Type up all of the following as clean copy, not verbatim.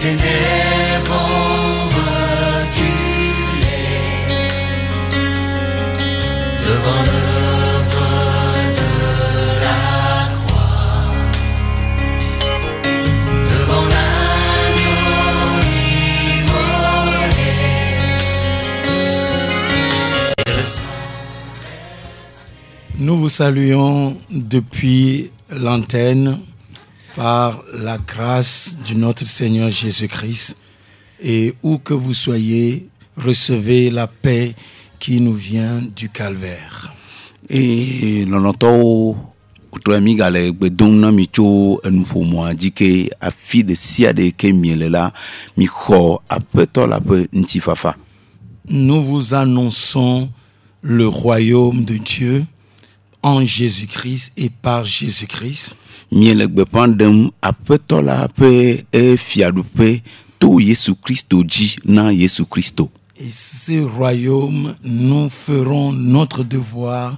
ténèbres ont reculé devant l'œuvre de la croix, devant l'agneau immolé et le sang. Nous vous saluons depuis l'antenne par la grâce de notre Seigneur Jésus-Christ, et où que vous soyez, recevez la paix qui nous vient du calvaire. Et l'onto kutomi gale gbedonna micho enfomo adike afi de sia de kemielela mi kho apeto la pe ntifafa. Nous vous annonçons le royaume de Dieu en Jésus-Christ et par Jésus-Christ. Miele gbepandem apeto la pe e fiadupe to Yesu Christo ji na Yesu Christo. Et ce royaume, nous ferons notre devoir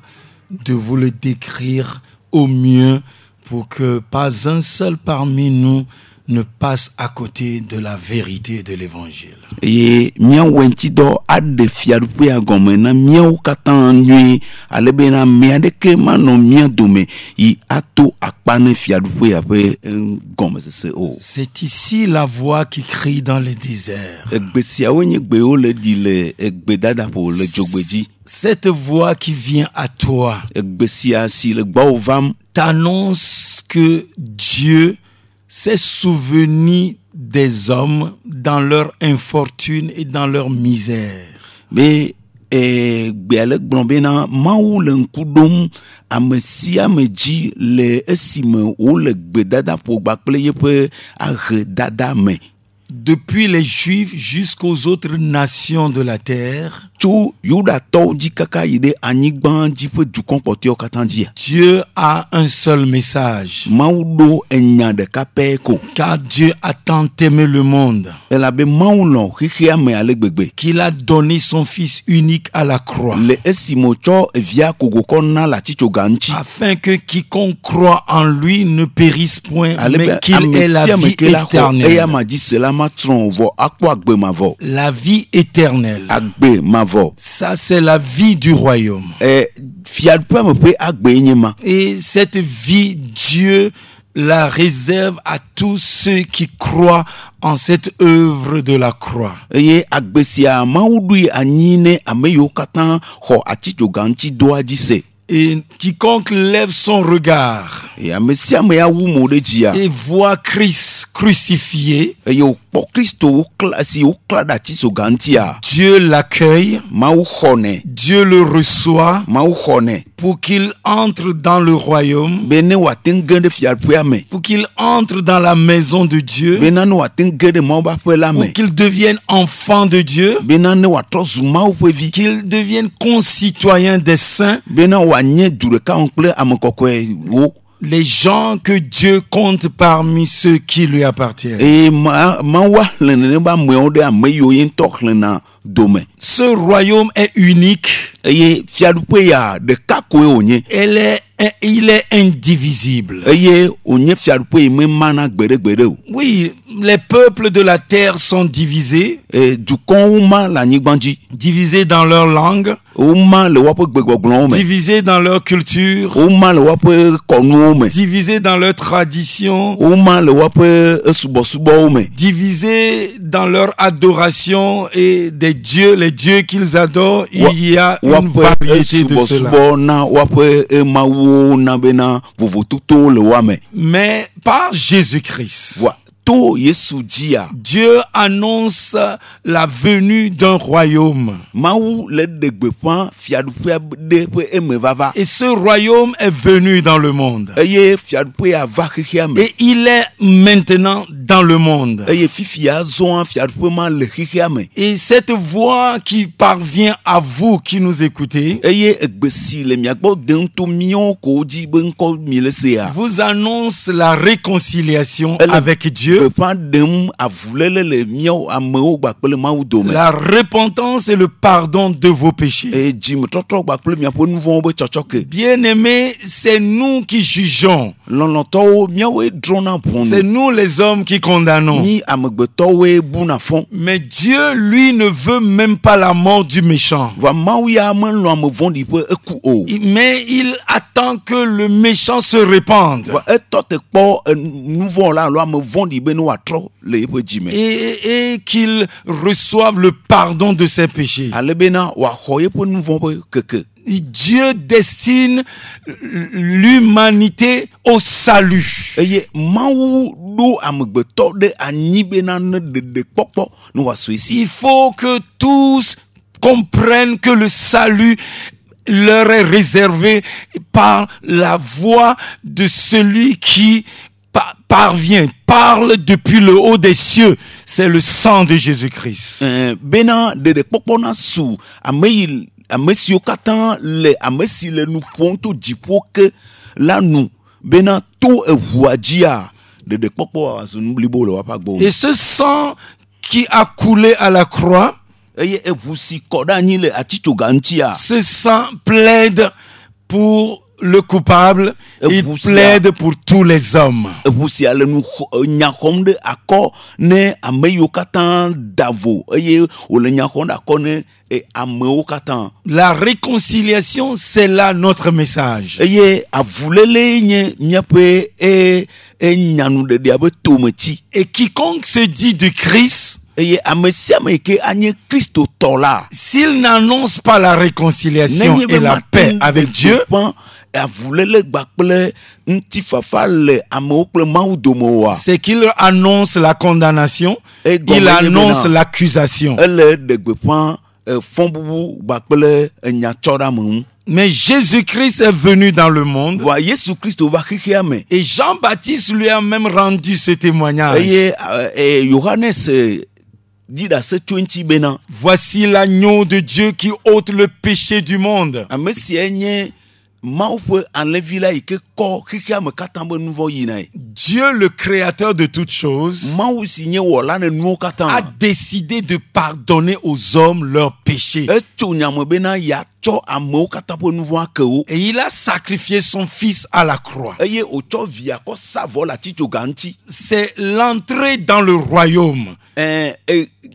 de vous le décrire au mieux pour que pas un seul parmi nous ne passe à côté de la vérité de l'évangile. Et mian wenti do ade fiadupe agome na mian katan nui alebena mian de ke mano mian dome I ato akpane fiadupe ape gome se o. C'est ici la voix qui crie dans le désert. Egbesia wenye gbe o le di le egbedada po le jogbeji. Cette voix qui vient à toi Egbesia si le gba ovam t'annonce que Dieu s'est souvenu des hommes dans leur infortune et dans leur misère. be gbeale gbonbena mawu le nkudom amesia meji le esime o le gbedada po gbakple yepe age dada me. Depuis les Juifs jusqu'aux autres nations de la terre, Tso yuda to ji kaka yide anyigban ji pe dukon potio katandia. Dieu a un seul message. Mawu do enya de kape ko. Car Dieu a tant aimé le monde Elabe mawu lon khia me ale gbegbe. qu'il a donné son Fils unique à la croix, Le esimo cho via kogoko na la ticho ganchi. afin que quiconque croit en lui ne périsse point, Ale mais be qu'il ait la vie eya éternelle. maji selama tron vo akwa agbe mavo. La vie éternelle. Agbe mavo. Ça, c'est la vie du royaume. Fiadpe me pe agbe nyema. Et cette vie, Dieu la réserve à tous ceux qui croient en cette œuvre de la croix. Eye agbesia maudui anyine ameyo katan ho aticho ganchi doaji se. Et quiconque lève son regard E amesia me ya wu mo de jia. et voit Christ crucifié, Eye o po Kristo o klasi o klada ti so ganti a. Dieu l'accueille, Mau khone, Dieu le reçoit mau khone. pour qu'il entre dans le royaume, Bene watengende fiadpe ame. pour qu'il entre dans la maison de Dieu, Bena no watengende mau ba pe la pour me. qu'il devienne enfant de Dieu, Bena ne watrozu mau pe vi. qu'il devienne concitoyen des saints, Bena wanye dureka oncle amekokwe wo. les gens que Dieu compte parmi ceux qui lui appartiennent. E mawa lene ba mwe de ameyo yen toklena dome. Ce royaume est unique, Eye fiadpe ya de kakoe onye. il est indivisible. Eye onye fiadpe me mana gbede o. Oui, les peuples de la terre sont divisés, Dukon uma la nyigbanji. divisés dans leur langue, Uma le wapo gbegboglon me. divisés dans leur culture, Uma le wapo konu me. divisés dans leur tradition, Uma le wapo subo me. divisés dans leur adoration et des dieux, les dieux qu'ils adorent. Il y a une Wapo variété de cela. subo na wapo mawo na bena vovotuto le wame. Mais par Jésus-Christ, Wa to Yesu dia. Dieu annonce la venue d'un royaume. Mawu le degbepan fiadupe de pe emevava. Et ce royaume est venu dans le monde. Eye fiadupe ava khiame. Et il est maintenant dans le monde. Eye fifia zon fiadupe ma le khiame. Et cette voix qui parvient à vous qui nous écoutez Eye egbesi le miagbo dento mion ko ji benko milesea. vous annonce la réconciliation Elle- avec Dieu Dieu. La La repentance et le pardon de vos péchés. Bien-aimés, c'est nous qui jugeons. C'est nous les hommes qui condamnons. Mais Dieu, lui, ne veut même pas la mort du méchant. Mais il attend que le méchant se répande. Et qu'il reçoive le pardon de ses péchés. Et Dieu destine l'humanité au salut. Il faut que tous comprennent que le salut leur est réservé par la voix de celui qui parle depuis le haut des cieux. C'est le sang de Jésus-Christ. Et ce sang qui a coulé à la croix, ce sang plaide pour le coupable, il plaide pour tous les hommes. La réconciliation, c'est là notre message. Et quiconque se dit du Christ, s'il n'annonce pas la réconciliation et la paix avec Dieu, c'est qu'il annonce la condamnation, il annonce l'accusation. Mais Jésus-Christ est venu dans le monde. Et Jean-Baptiste lui a même rendu ce témoignage. Voici l'agneau de Dieu qui ôte le péché du monde. Dieu, le créateur de toutes choses, a décidé de pardonner aux hommes leurs péchés. Et il a sacrifié son fils à la croix. C'est l'entrée dans le royaume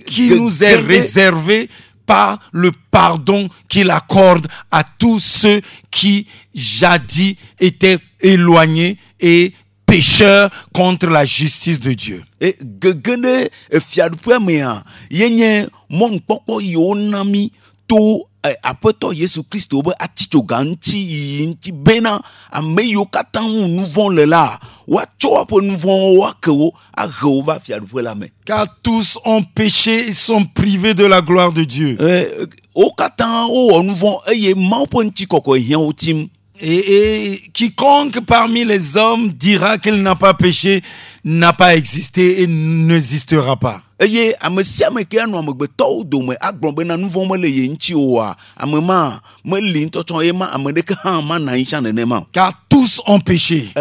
qui nous est réservée par le pardon qu'il accorde à tous ceux qui jadis étaient éloignés et pécheurs contre la justice de Dieu. Apeto Yesu Christo be aticho ganti inti bena ameyo katangu nouvon le la wa cho apo nouvon wa kewo a Jéhovah fiadou la me. Car tous ont péché et sont privés de la gloire de Dieu. O katan o nouvon eye ma po nti koko hien o tim. Et quiconque parmi les hommes dira qu'il n'a pas péché n'a pas existé et n'existera pas. Car tous ont péché.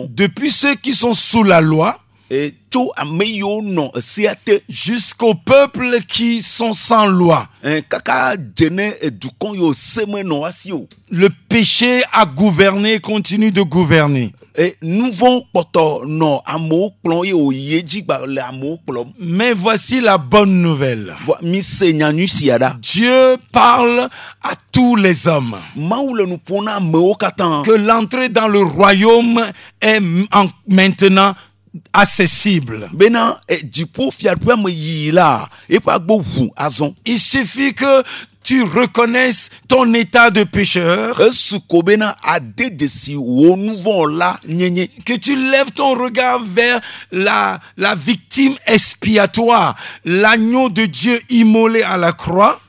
Depuis ceux qui sont sous la loi jusqu'au peuple qui sont sans loi. Le péché a gouverné et continue de gouverner. Mais voici la bonne nouvelle. Dieu parle à tous les hommes que l'entrée dans le royaume est maintenant accessible. Il suffit que tu reconnaisses ton état de pécheur, que tu lèves ton regard vers la victime expiatoire, l'agneau de Dieu immolé à la croix.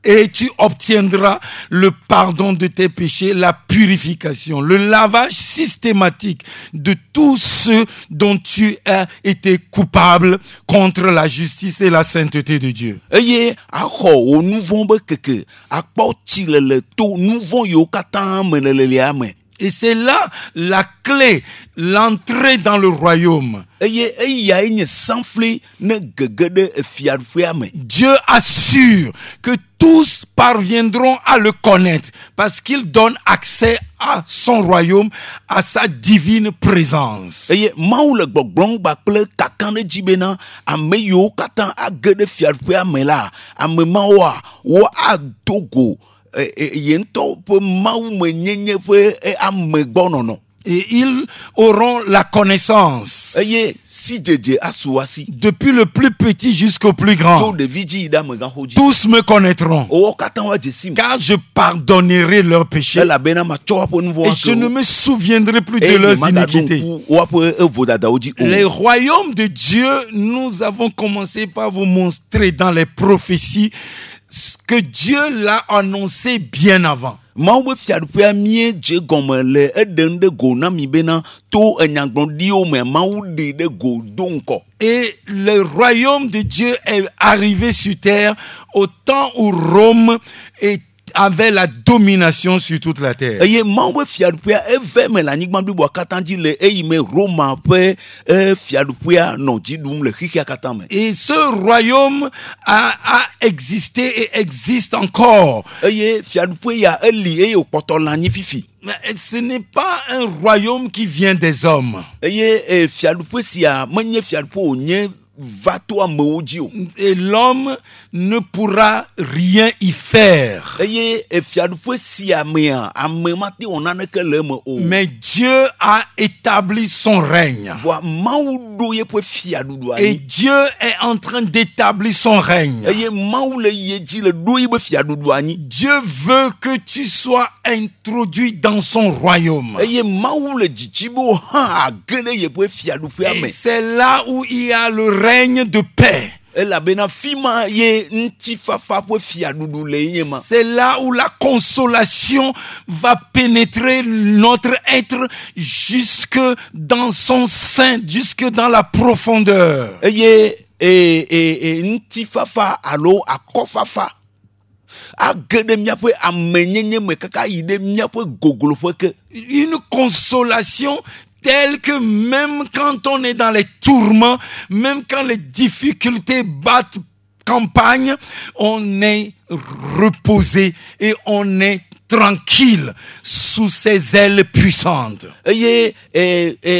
et tu obtiendras le pardon de tes péchés, la purification, le lavage systématique de tout ce dont tu as été coupable contre la justice et la sainteté de Dieu. Eye axɔ wo nu vɔ̃ be keke akpɔ tsi le to nu vɔ̃ yiwo katã me le lia me. Et c'est là la clé, l'entrée dans le royaume. Eye eyae nye sanfli ne gege ɖe fiaɖuƒea me. Dieu assure que tous parviendront à le connaître parce qu'il donne accès à son royaume, à sa divine présence. Eye Mawu le gbɔgblɔm kpakple kakã ɖe dzi bena ame yiwo katã age ɖe fiaɖuƒea me la, ame mawoa wo ado go ye ŋutɔ ƒe Mawu me nyenye ƒe ame gbɔnɔnɔ. Et ils auront la connaissance. Eye si dzedze asu asi. Depuis le plus petit jusqu'au plus grand. Tso ɖevi dzi yi ɖe amegãxo dzi. Tous me connaîtront. Wo katã wa dze sim. Car je pardonnerai leurs péchés. Elabena matsɔ woaƒe nu vɔ̃wo Et je ne me souviendrai plus de leurs iniquités. Woaƒe evodadawo dzi o. Les royaumes de Dieu, nous avons commencé par vous montrer dans les prophéties que Dieu l'a annoncé bien avant. Mawu be fiaɖuƒea mie dze gɔme le eɖem ɖe go na mi bena to enyagblɔɖiwo me Mawu ɖe ɖe go do ŋkɔ. Et le royaume de Dieu est arrivé sur terre au temps où Rome avait la domination sur toute la terre. Eye Mawu be fiaɖuƒea eve me le anyigba bliboa katã dzi le eyime Roma ƒe fiaɖuƒea nɔ dzi ɖum le xixea katã me. Et ce royaume a existé et existe encore. Eye fiaɖuƒe ya eli eye wòkpɔtɔ le anyi fifi. Mais ce n'est pas un royaume qui vient des hommes. Eye fiaɖuƒe sia menye fiaɖuƒe wònye va to amewo dzi o. Et l'homme ne pourra rien y faire. Eye fiaɖuƒe sia mea ame mate wɔ naneke le eme o. Mais Dieu a établi son règne. Voa Mawu ɖo yeƒe fiaɖuɖu Et anyi. Dieu est en train d'établir son règne. Eye Mawu le ye dzi le ɖo yiƒe fiaɖuɖu anyi. Dieu veut que tu sois introduit dans son royaume. Eye Mawu le dzidzi be hã age ɖe yeƒe fiaɖuƒea Et me. c'est là où il y a le règne de paix. Elabena fi ma ye ŋutifafa ƒe fiaɖuɖu le ye ma. C'est là où la consolation va pénétrer notre être jusque dans son sein, jusque dans la profondeur. Eye ŋutifafa alo akɔfafa age ɖe míaƒe amenyenye me kaka yi ɖe míaƒe gogloƒe ke. Une consolation telle que même quand on est dans les tourments, même quand les difficultés battent campagne, on est reposé et on est tranquille sous ses ailes puissantes. Eye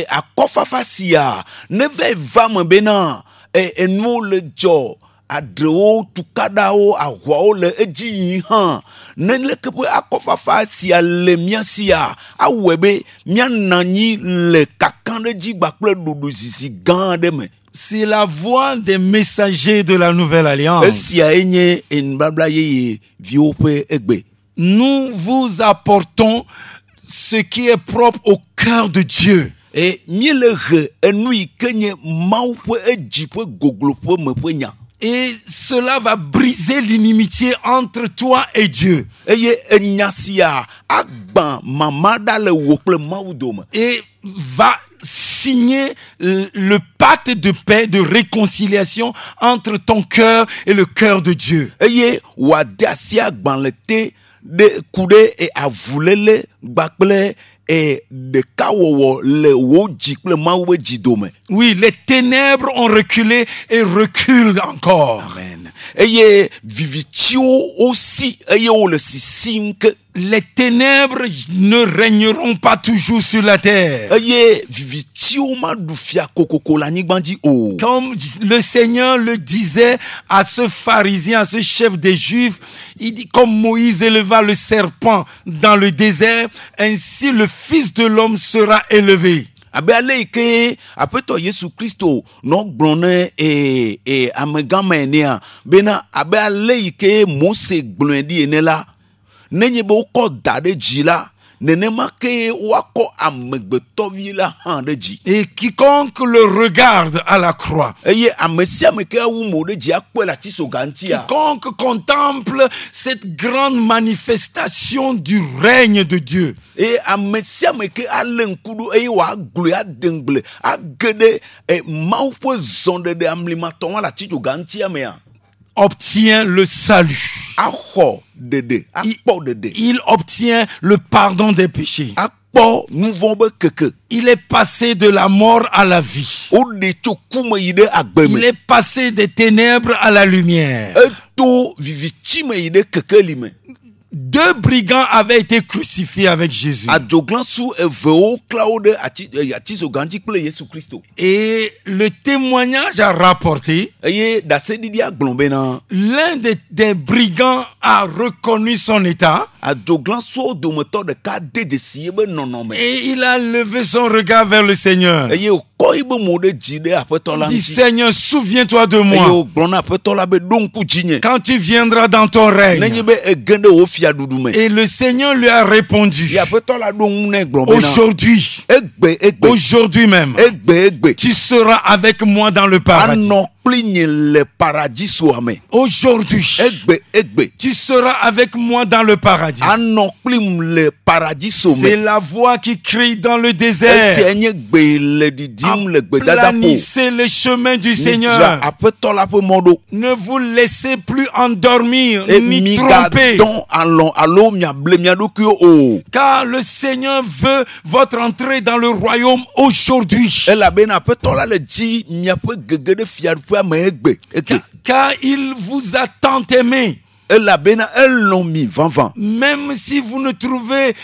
akɔfafa sia ne va me bena enuwo le dzɔ. Adrewo tukaɖawo aʋawo le edzi yim hã neneke ƒe akɔfafa sia le mía sia awɔe be míanɔ anyi le kakã ɖe dzi gbakple ɖoɖo zizi gã aɖe me. C'est la voix des messagers de la nouvelle alliance. Esiae nye enubabla yeye viwo ƒe egbe. Nous vous apportons ce qui est propre au cœur de Dieu. Et míele he enu yi ke nye Mawu ƒe edzi ƒe gogloƒe me ƒe nya. Et cela va briser l'inimitié entre toi et Dieu. Eye enya sia agbã mama ɖa le wò kple Mawu dome. Et va signer le pacte de paix, de réconciliation entre ton cœur et le cœur de Dieu. Eye wòade asi agbalẽ te ɖe ku ɖe avulele gbakple ɖekawɔwɔ le wò dzi kple Mawu ƒe dzi dome. Oui, les ténèbres ont reculé et reculent encore. Amen. Eye vivitsiwo wosi eye wole sisim ke. Les ténèbres ne régneront pas toujours sur la terre. Eye vivitsiwo maɖu fia kokoko le anyigba dzi o. Comme le Seigneur le disait à ce pharisien, à ce chef des Juifs, il dit, comme Moïse éleva le serpent dans le désert, ainsi le Fils de l'homme sera élevé. Abe ale yi ke aƒetɔ Yesu Kristo nɔ gblɔm ne amegãme enea bena abe ale yi ke Mose gblɔe ɖi ene la, nenye be wokɔ da ɖe dzi la, nenema ke wako amegbetovie la han de dzi. Et quiconque le regarde à la croix, Eye amesia me ke awu mo de dzi akpɔ la tiso gantia. quiconque contemple cette grande manifestation du règne de Dieu, Et amesia me ke ale nkudu eye wa glo ya dengle agede mawu ƒe zɔnde de amlimatɔ wa la tiso gantia mea. obtient le salut. Axɔ dede, akpɔ dede. Il obtient le pardon des péchés. Akpɔ nuvɔ be keke. Il est passé de la mort à la vie. O de tso kume yi de agbe Il me. est passé des ténèbres à la lumière. Eto vivitsi me yi de kekeli me. 2 brigands avaient été crucifiés avec Jésus. Adzoglansu evewo klawo de atiso ganti kple Yesu Kristo. Et le témoignage a rapporté, Eye dasedidi agblɔ bena l'un des brigands a reconnu son état adzoglansuwo dometɔ ɖeka de dzesi be nɔnɔme. et il a levé son regard vers le Seigneur. Eye wòkɔ yibe mo ɖe dzi ɖe aƒetɔ la Il dit, ŋuti. Seigneur, souviens-toi de Eye moi wògblɔ na aƒetɔ la be ɖo ŋku dzinye. quand tu viendras dans ton règne. Nenye be ege ɖe wò fiaɖuɖu me. Et le Seigneur lui a répondu, Ye aƒetɔ la ɖo ŋu nɛ gblɔ bena aujourd'hui, egbe aujourd'hui même, egbe tu seras avec moi dans le paradis. anɔ kpli nye le paradisoa me. Aujourd'hui, Egbe tu seras avec moi dans le paradis. anɔ kplim le paradiso C'est me. la voix qui crie dans le désert. Esia nye gbe le didim le gbedadaƒo. Aplanissez le chemin du Midzra Seigneur. aƒetɔ la ƒe mɔ ɖo. Ne vous laissez plus endormir Et ni tromper. migadɔn alɔ alo miable mia ɖokuiwo o. Car le Seigneur veut votre entrée dans le royaume aujourd'hui. Elabena aƒetɔ la le dzi miaƒe gege ɖe fiaɖuƒea me egbe. Car il vous a tant aimé. Elabena elɔ̃ mi vavã. Même si vous ne trouvez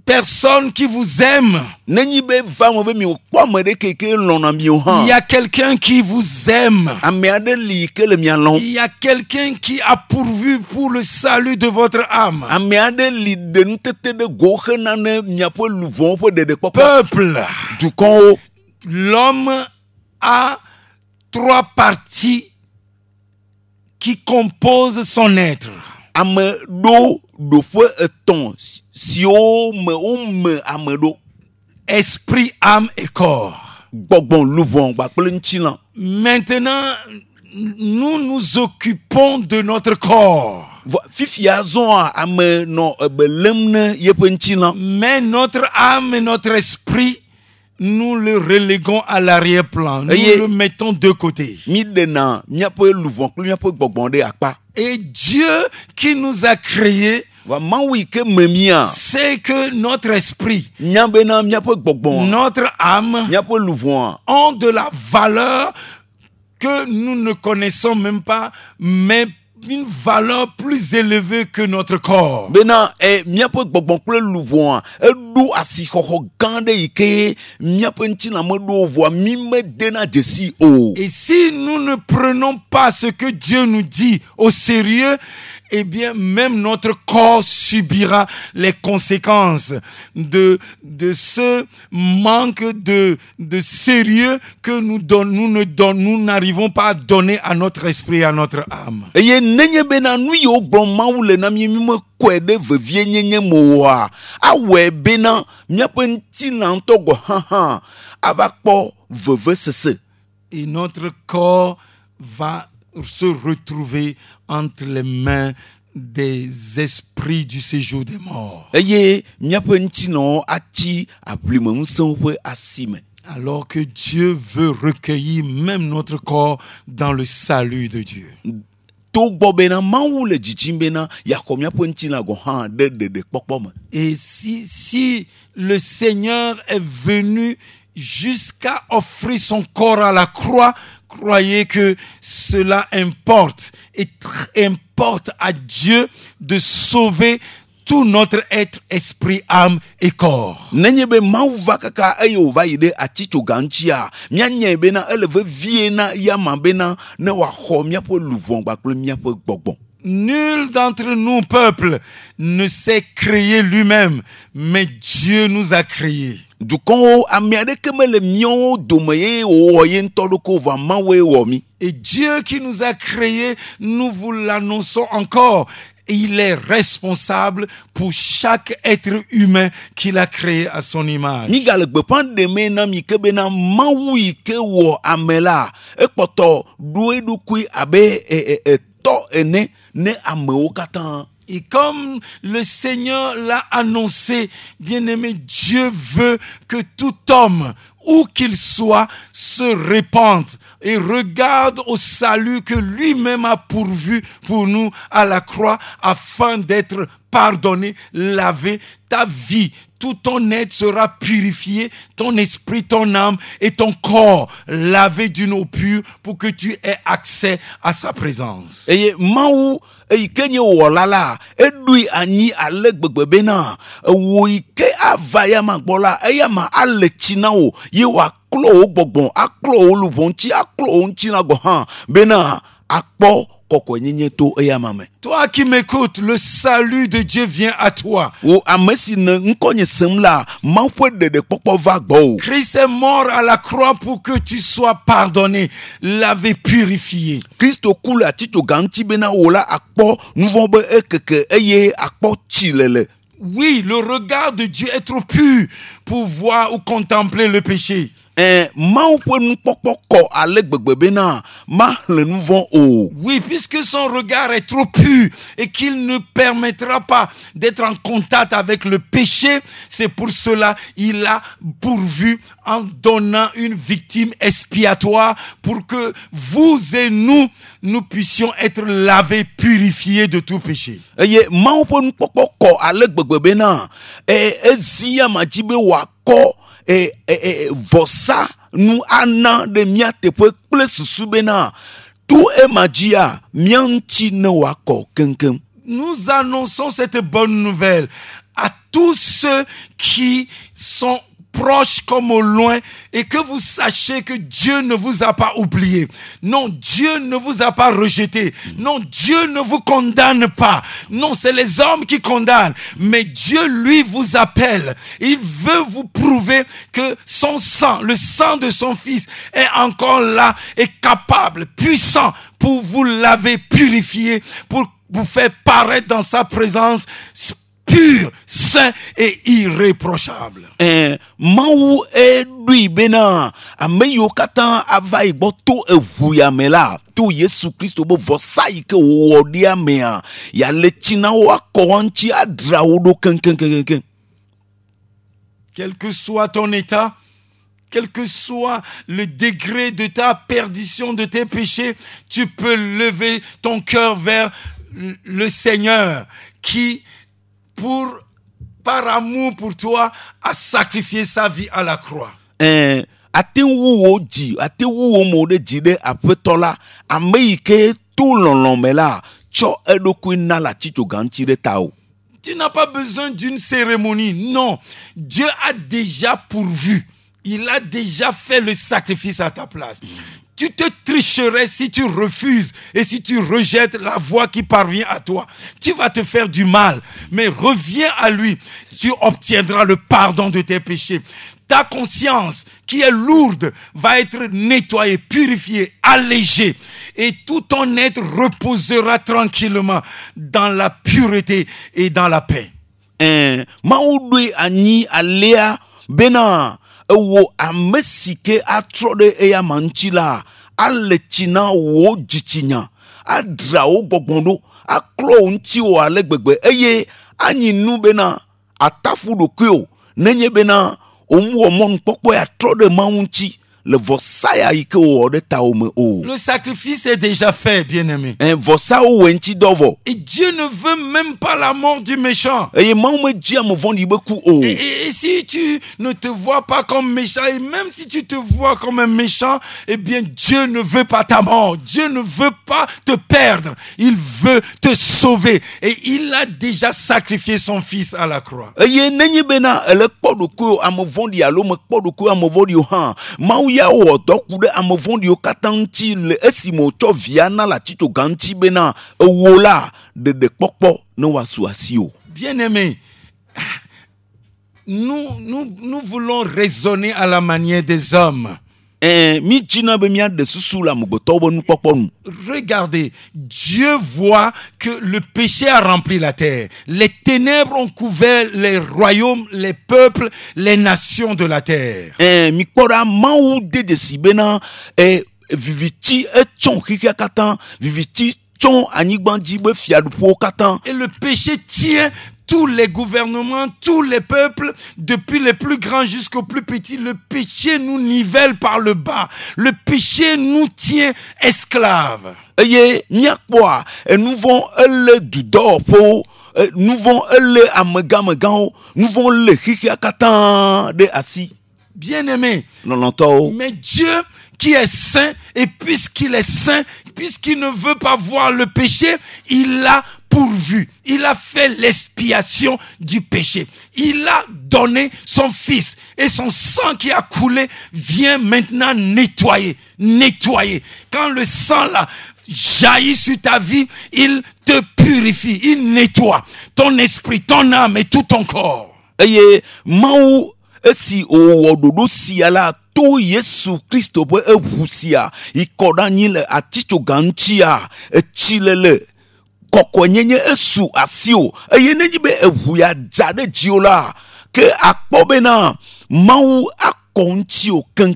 personne qui vous aime, Nenyi be va me be miwokpɔ ame ɖeke ke lɔ̃na miwo il y hã. a quelqu'un qui vous aime. Ame aɖe li ke le mia lɔ̃m. Il y a quelqu'un qui a pourvu pour le salut de votre âme. Ame aɖe li ɖe nutete ɖe go hena ne miaƒe luvɔwo ƒe ɖeɖekpɔkpɔ. Peuple, Dukɔwo. l'homme a 3 parties qui composent son être. Ame ɖo ɖoƒe etɔ̃ siwo me wome ame ɖo. Esprit, âme et corps. Gbɔgbɔ luvɔ kpakple ŋutilã. Maintenant, nous nous occupons de notre corps. Fifia zɔa ame nɔ ebe lém ne yeƒe ŋutilã. Mais notre âme et notre esprit, nous le reléguons à l'arrière-plan. Nous le mettons de côté. Mi ɖena miaƒe luvɔ kple miaƒe gbɔgbɔ ɖe akpa. Et Dieu qui nous a créés Va Mawu yi ke me mia. sait que notre esprit, Nya bena miaƒe gbɔgbɔ. notre âme Miaƒe luvɔa. ont de la valeur que nous ne connaissons même pas, mais une valeur plus élevée que notre corps. Bena miaƒe gbɔgbɔ kple luvɔa eɖo asixɔxɔ gã ɖe yi ke miaƒe ŋutilã meɖo voa mi medena dzesi o. Et si nous ne prenons pas ce que Dieu nous dit au sérieux, eh bien, même notre corps subira les conséquences de ce manque de sérieux que nous n'arrivons pas à donner à notre esprit et à notre âme. Eye nenye bena nu yiwo gblɔm Mawu le na mi mekɔe ɖe vevie nyenye me oa, awɔe bena miaƒe ŋutilã ŋutɔ gɔ hã ava kpɔ vevesese. Et notre corps va se retrouver entre les mains des esprits du séjour des morts. Eye miaƒe ŋutilãwo atsi aʋlime ŋusẽwo ƒe asi me. Alors que Dieu veut recueillir même notre corps dans le salut de Dieu. Togbɔ bena Mawu le dzidzim bena yaxɔ miaƒe ŋutilã gɔ hã ɖe ɖeɖekpɔkpɔ me. Et si le Seigneur est venu jusqu'à offrir son corps à la croix, croyez que cela importe et importe à Dieu de sauver tout notre être, esprit, âme et corps. Nenye be Mawu va kaka eye wòva yi ɖe atitsoga ŋutia, mianyae bena ele vevie na yama bena ne wòaxɔ miaƒe luvɔ kpakple miaƒe gbɔgbɔ. Nul d'entre nous, peuple, ne s'est créé lui-même, mais Dieu nous a créés. Dukɔwo ame aɖeke mele miawo dome ye wòwɔ ye ŋutɔ ɖoko va Mawue wɔ mi. Et Dieu qui nous a créés, nous vous l'annonçons encore, et il est responsable pour chaque être humain qu'il a créé à son image. Niga le gbepan de me na mi ke bena mawu yi ke wo amela ekpoto do edukui abe to ene ne amewo katan. Et comme le Seigneur l'a annoncé, bien-aimé, Dieu veut que tout homme, où qu'il soit, se répande et regarde au salut que lui-même a pourvu pour nous à la croix afin d'être pardonné, lavé. Ta vie, tout ton être sera purifié, ton esprit, ton âme et ton corps lavé d'une eau pure pour que tu aies accès à sa présence. Eye mawu kenye wolala edui anyi ale gbegbe bena wo ike avaya magbola eyama ale china o ye wa klo ogbogbon aklo olubonchi aklo onchi na go han bena akpo koko nyenye to eyama me. Toi qui m'écoutes, le salut de Dieu vient à toi. Wo amesi ne nkonye semla manfwe de popo va gbo. Christ est mort à la croix pour que tu sois pardonné, lavé, purifié. Christo kula tito ganti bena wola akpo nuvombe ekeke eye akpo chilele. Oui, le regard de Dieu est trop pur pour voir ou contempler le péché. Oui, puisque son regard est trop pur et qu'il ne permettra pas d'être en contact avec le péché, c'est pour cela qu'il a pourvu en donnant une victime expiatoire pour que vous et nous puissions être lavés, purifiés de tout péché. Vosa nous ana de mia te pe ple susu bena tout e magia mianti ne wako kenken. Nous annonçons cette bonne nouvelle à tous ceux qui sont proches comme au loin, et que vous sachiez que Dieu ne vous a pas oublié. Non, Dieu ne vous a pas rejeté. Non, Dieu ne vous condamne pas. Non, c'est les hommes qui condamnent. Mais Dieu, lui, vous appelle. Il veut vous prouver que son sang, le sang de son Fils, est encore là et capable, puissant pour vous laver, purifier, pour vous faire paraître dans sa présence pur, saint et irréprochable. Maou lui bena ameyo katan avai boto evuya mela to Yesu Kristo bo vosai ke wodia mea ya letina wa kowanchi adra wodo kenkenkenken. Quel que soit ton état, quel que soit le degré de ta perdition, de tes péchés, tu peux lever ton cœur vers le Seigneur qui, par amour pour toi, a sacrifié sa vie à la croix. Ate wu oji, ate wu omode jide apetola, ameike tout l'onlomela, cho edokui na la chicho ganchi de tao. Tu n'as pas besoin d'une cérémonie, non. Dieu a déjà pourvu. Il a déjà fait le sacrifice à ta place. Tu te tricherais si tu refuses et si tu rejettes la voie qui parvient à toi. Tu vas te faire du mal, mais reviens à lui. Tu obtiendras le pardon de tes péchés. Ta conscience, qui est lourde, va être nettoyée, purifiée, allégée. Et tout ton être reposera tranquillement dans la pureté et dans la paix. Maoudou ani alea bena wo amesike atrode eya manchila alechina wo jichinya adra wo gbogbondo aklo nchi wo alegbegbe eye anyi nu bena atafudo kyo nenye bena omu omon pokpo atrode maunchi le vosaya ike wo de taome o. Le sacrifice est déjà fait, bien-aimé. Vosa o wenchi dovo. Et Dieu ne veut même pas la mort du méchant. Et si tu ne te vois pas comme méchant, et même si tu te vois comme un méchant, eh bien Dieu ne veut pas ta mort. Dieu ne veut pas te perdre. Il veut te sauver. Et il a déjà sacrifié son Fils à la croix. Ya o dokude amovondi o katanchi le esimo cho viana la chicho ganchi bena wola de pokpo no wasuasio. Bien-aimé, nous voulons raisonner à la manière des hommes. mi dzina be mia de susu la mugboto be nukpokpo nu. Regardez, Dieu voit que le péché a rempli la terre. Les ténèbres ont couvert les royaumes, les peuples, les nations de la terre. Mi kpora mawu de si bena viviti etchon kika katan, viviti tchon anigbanji be fiadupo katan. Et le péché tient tous les gouvernements, tous les peuples, depuis les plus grands jusqu'aux plus petits. Le péché nous nivelle par le bas. Le péché nous tient esclaves. Eye miakpoa nous vont le du dorpo, nous vont le amegamegan, nous vont le kika katan de assis. Bien-aimés, Lolonto. mais Dieu qui est saint, et puisqu'il est saint, puisqu'il ne veut pas voir le péché, il l'a pourvu. Il a fait l'expiation du péché. Il a donné son fils. Et son sang qui a coulé vient maintenant nettoyer. Nettoyer. Quand le sang là jaillit sur ta vie, il te purifie. Il nettoie ton esprit, ton âme et tout ton corps. Eye mau esi owododo siala to Yesu Kristo bo evusia ikoda nyile aticho gantia echilele kokonyenye esu asio eye nenyi be evuya jade jiola ke akpobena mau akontio ken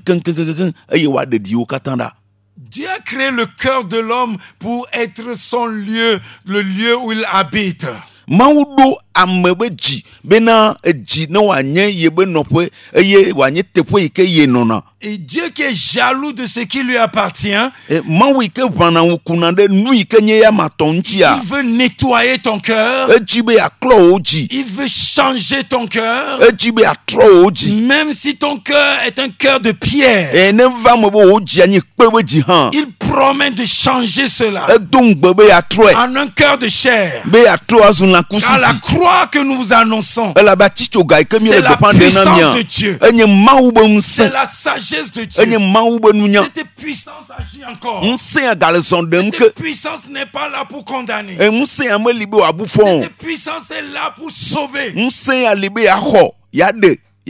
eye wa de dio katanda. Dieu a créé le cœur de l'homme pour être son lieu, le lieu où il habite. Maudo amebeji bena eji na wanye yebe nopwe eye wanye tepwe ike ye nona. Et Dieu qui est jaloux de ce qui lui appartient, Mawu ike vana ukunande nu ike nye ya matontia. il veut nettoyer ton cœur. Ejibe ya klo oji. Il veut changer ton cœur. Ejibe ya tro oji. Même si ton cœur est un cœur de pierre, Ne va mo bo oji anyi kpewe ji han. il promet de changer cela Edong bebe ya troe. en un cœur de chair. Be ya tro azun la Car la kusiti. croix que nous vous annonçons, Ela ba ticho ga ike mi c'est le la depende na puissance mia. de Dieu. Enye mawu be C'est nse. la sagesse de Enye Dieu. mawu be nunya. Cette puissance agit encore. Nse ya gale sondem ke. Cette puissance n'est pas là pour condamner. Nse ya me libe wa bufon. Cette puissance est là pour sauver. Nse ya libe ya ho. Ya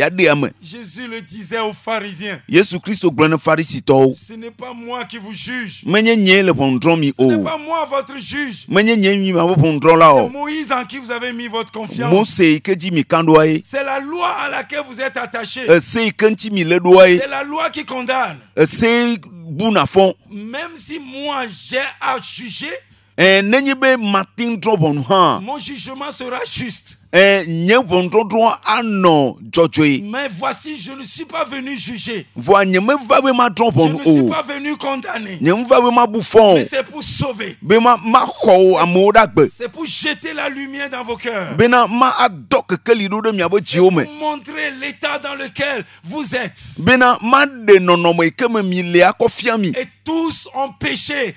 de ame. Jésus le disait aux pharisiens, Yesu Kristo glane farisi to. ce n'est pas moi qui vous juge. Menye nye le pondron mi Ce n'est o. pas moi votre juge. Menye nye mi ma pondron la C'est o. Moïse en qui vous avez mis votre confiance. Mose ike di mi kandoaye. C'est la loi à laquelle vous êtes attachés. Se ike nti mi le doaye. C'est la loi qui condamne. Se buna fon. Même si moi j'ai à juger, Nenye be matin drobon ha. mon jugement sera juste. Nye pondron ano jojoy. Mais voici, je ne suis pas venu juger. Vo nye me va be ma Je drobon ne suis o. pas venu condamner. Nye me va be ma bufon. Mais c'est pour sauver. Be ma ho amoda gbe. C'est pour jeter la lumière dans vos cœurs. Bena ma adok ke lido de mi abo C'est pour jiome. montrer l'état dans lequel vous êtes. Bena ma de nonomo ike me mi le akofiami. Et tous ont péché,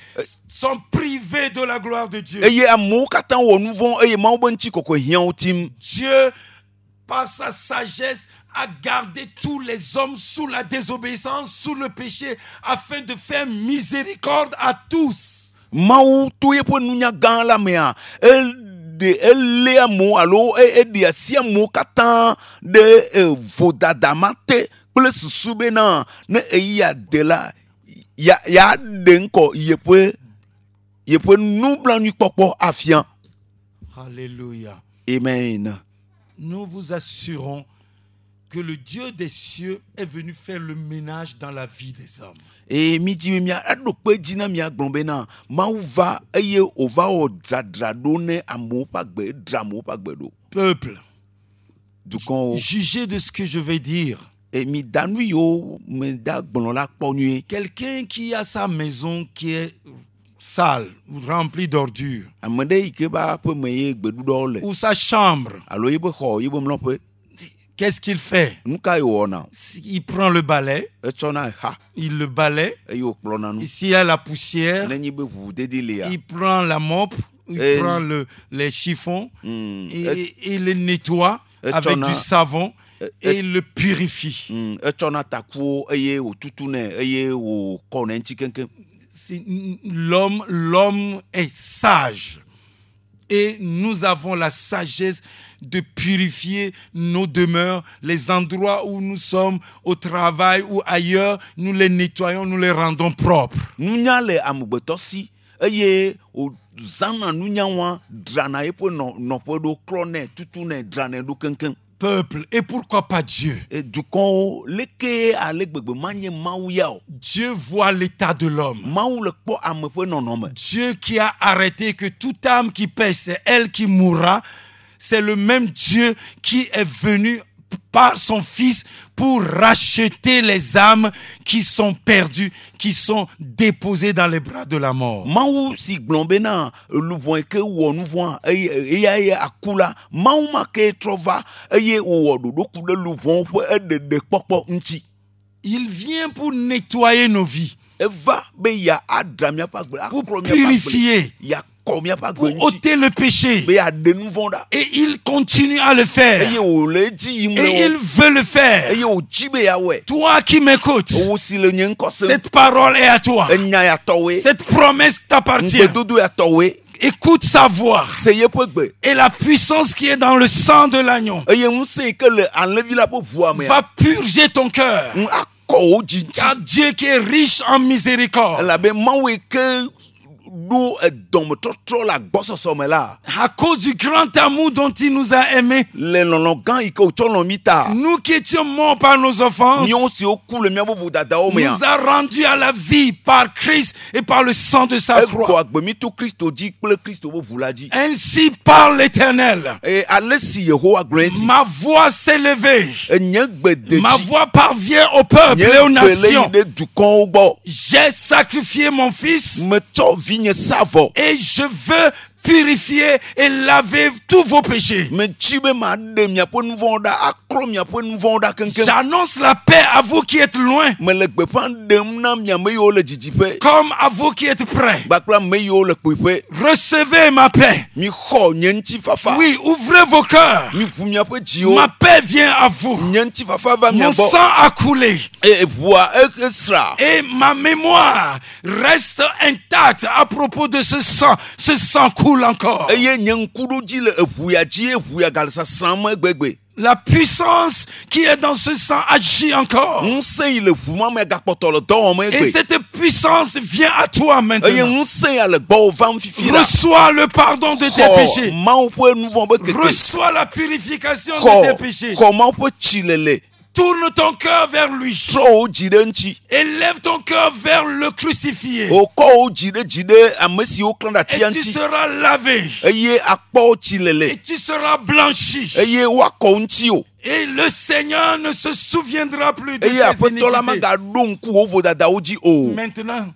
sont privés de la gloire de Dieu. Eye amo katan wo nu von eye ma obo nti koko hian otim. Dieu, par sa sagesse, a gardé tous les hommes sous la désobéissance, sous le péché, afin de faire miséricorde à tous. Mau to ye po nunya gan la mea. Le amo alo de asia mo katan de vodadamate plus subena ne eya de la ya denko ye po nu blan nu popo afian. Alléluia. Amen. Nous vous assurons que le Dieu des cieux est venu faire le ménage dans la vie des hommes. E mi ji mi adokpe jina mi agbonbe na ma va eye ova o dradrado ne amo pa gbe dramo pa gbe do. Peuple, Dukon jugez de ce que je vais dire. e mi danu yo me da gbon la ponue. Quelqu'un qui a sa maison qui est sale, remplie d'ordures, Amede ike ba pe meye gbedudo le. ou sa chambre, Alo yebe ho yebe mlope. qu'est-ce qu'il fait? Nuka yo na. Il prend le balai, E chona ha il le balaie. e yo plona nu. Et s'il y a la poussière, Nenyi be hu dedele ya. il prend la mop, il Et- prend les chiffons E et il les nettoie avec Chona- du savon et il le purifie. e chona takuo eye o tutune eye o kone nti kenke. L'homme est sage. Et nous avons la sagesse de purifier nos demeures, les endroits où nous sommes, au travail ou ailleurs, nous les nettoyons, nous les rendons propres. Nunya le amugbeto si eye o zana nunya wa drana epo no podo krone tutune drane du kenken. Peuple, et pourquoi pas Dieu? Et du kon leke alegbegbe manye maou yao. Dieu voit l'état de l'homme. Maou le po amepe nonome. Dieu qui a arrêté que toute âme qui pêche, c'est elle qui mourra. C'est le même Dieu qui est venu par son Fils pour racheter les âmes qui sont perdues, qui sont déposées dans les bras de la mort. Maou si glombena luvon ke wo nuvon eye akula maou ma ke trova eye wo do ku de luvon po de popo nti. Il vient pour nettoyer nos vies, Eva be ya adramia pa gbe pour purifier, ya komia pa pour gbe nti. ôter le péché. Be ya de nuvon da. Et il continue à le faire. Eye o le di imle. Et il veut le faire. Eye o jibe ya we. Toi qui m'écoutes, O si le nyen kose. cette parole est à toi. Enya ya towe. Cette promesse t'appartient. Ngedodo ya towe. Écoute sa voix. Seye po gbe. Et la puissance qui est dans le sang de l'agneau Eye mse ke le enlevi la po voa me. va purger ton cœur. Akko o jinti. Car Dieu qui est riche en miséricorde, La be mawe ke do dom totro la gboso some la. à cause du grand amour dont il nous a aimés, Le lologan iko cholo mita. nous qui étions morts par nos offenses, Nyon si o ku le mia bo dada o me. nous a rendus à la vie par Christ et par le sang de sa Ko croix. agbe mi to Kristo di ple Kristo bo vulaji. Ainsi parle l'Éternel. E alesi Yehowa grace. Ma voix s'est levée. Enye gbe de Ma voix parvient au peuple et aux nations. de du kon ogbo. J'ai sacrifié mon fils Me to vigne savo. et je veux purifier et laver tous vos péchés. Me chibe ma de mia po nvonda akro mia po nvonda kenken. J'annonce la paix à vous qui êtes loin, Me le gbe pan dem na mia me yo le jijipe. comme à vous qui êtes près. Bakla me yo le kwepe. Recevez ma paix. Mi kho nyanti fafa. Oui, ouvrez vos cœurs. Mi fu mia po jio. Ma paix vient à vous. Nyanti fafa va mia Mon bo. sang a coulé E voa extra. et ma mémoire reste intacte à propos de ce sang. Ce sang coule encore. Eye nyankudo ji le evuya galsa sam egbegbe. La puissance qui est dans ce sang agit encore. Nse ile vuma me gakpoto le do me Et egbe. cette puissance vient à toi Eye maintenant. nse ale gbo vam fifi la. Reçois le pardon de tes péchés. Ma o po nouveau be keke. Reçois la purification de tes péchés. Comment po chilele. Tourne ton cœur vers lui. Tro jide nchi. Et lève ton cœur vers le crucifié. O ko o jide amesi o klanda Et tu tianti. seras lavé. Eye akpo Et chilele. tu seras blanchi. Eye wa ko nti o. Et le Seigneur ne se souviendra plus de Eye tes apeto la ma iniquités. ga donku o vo dada oji o. Maintenant,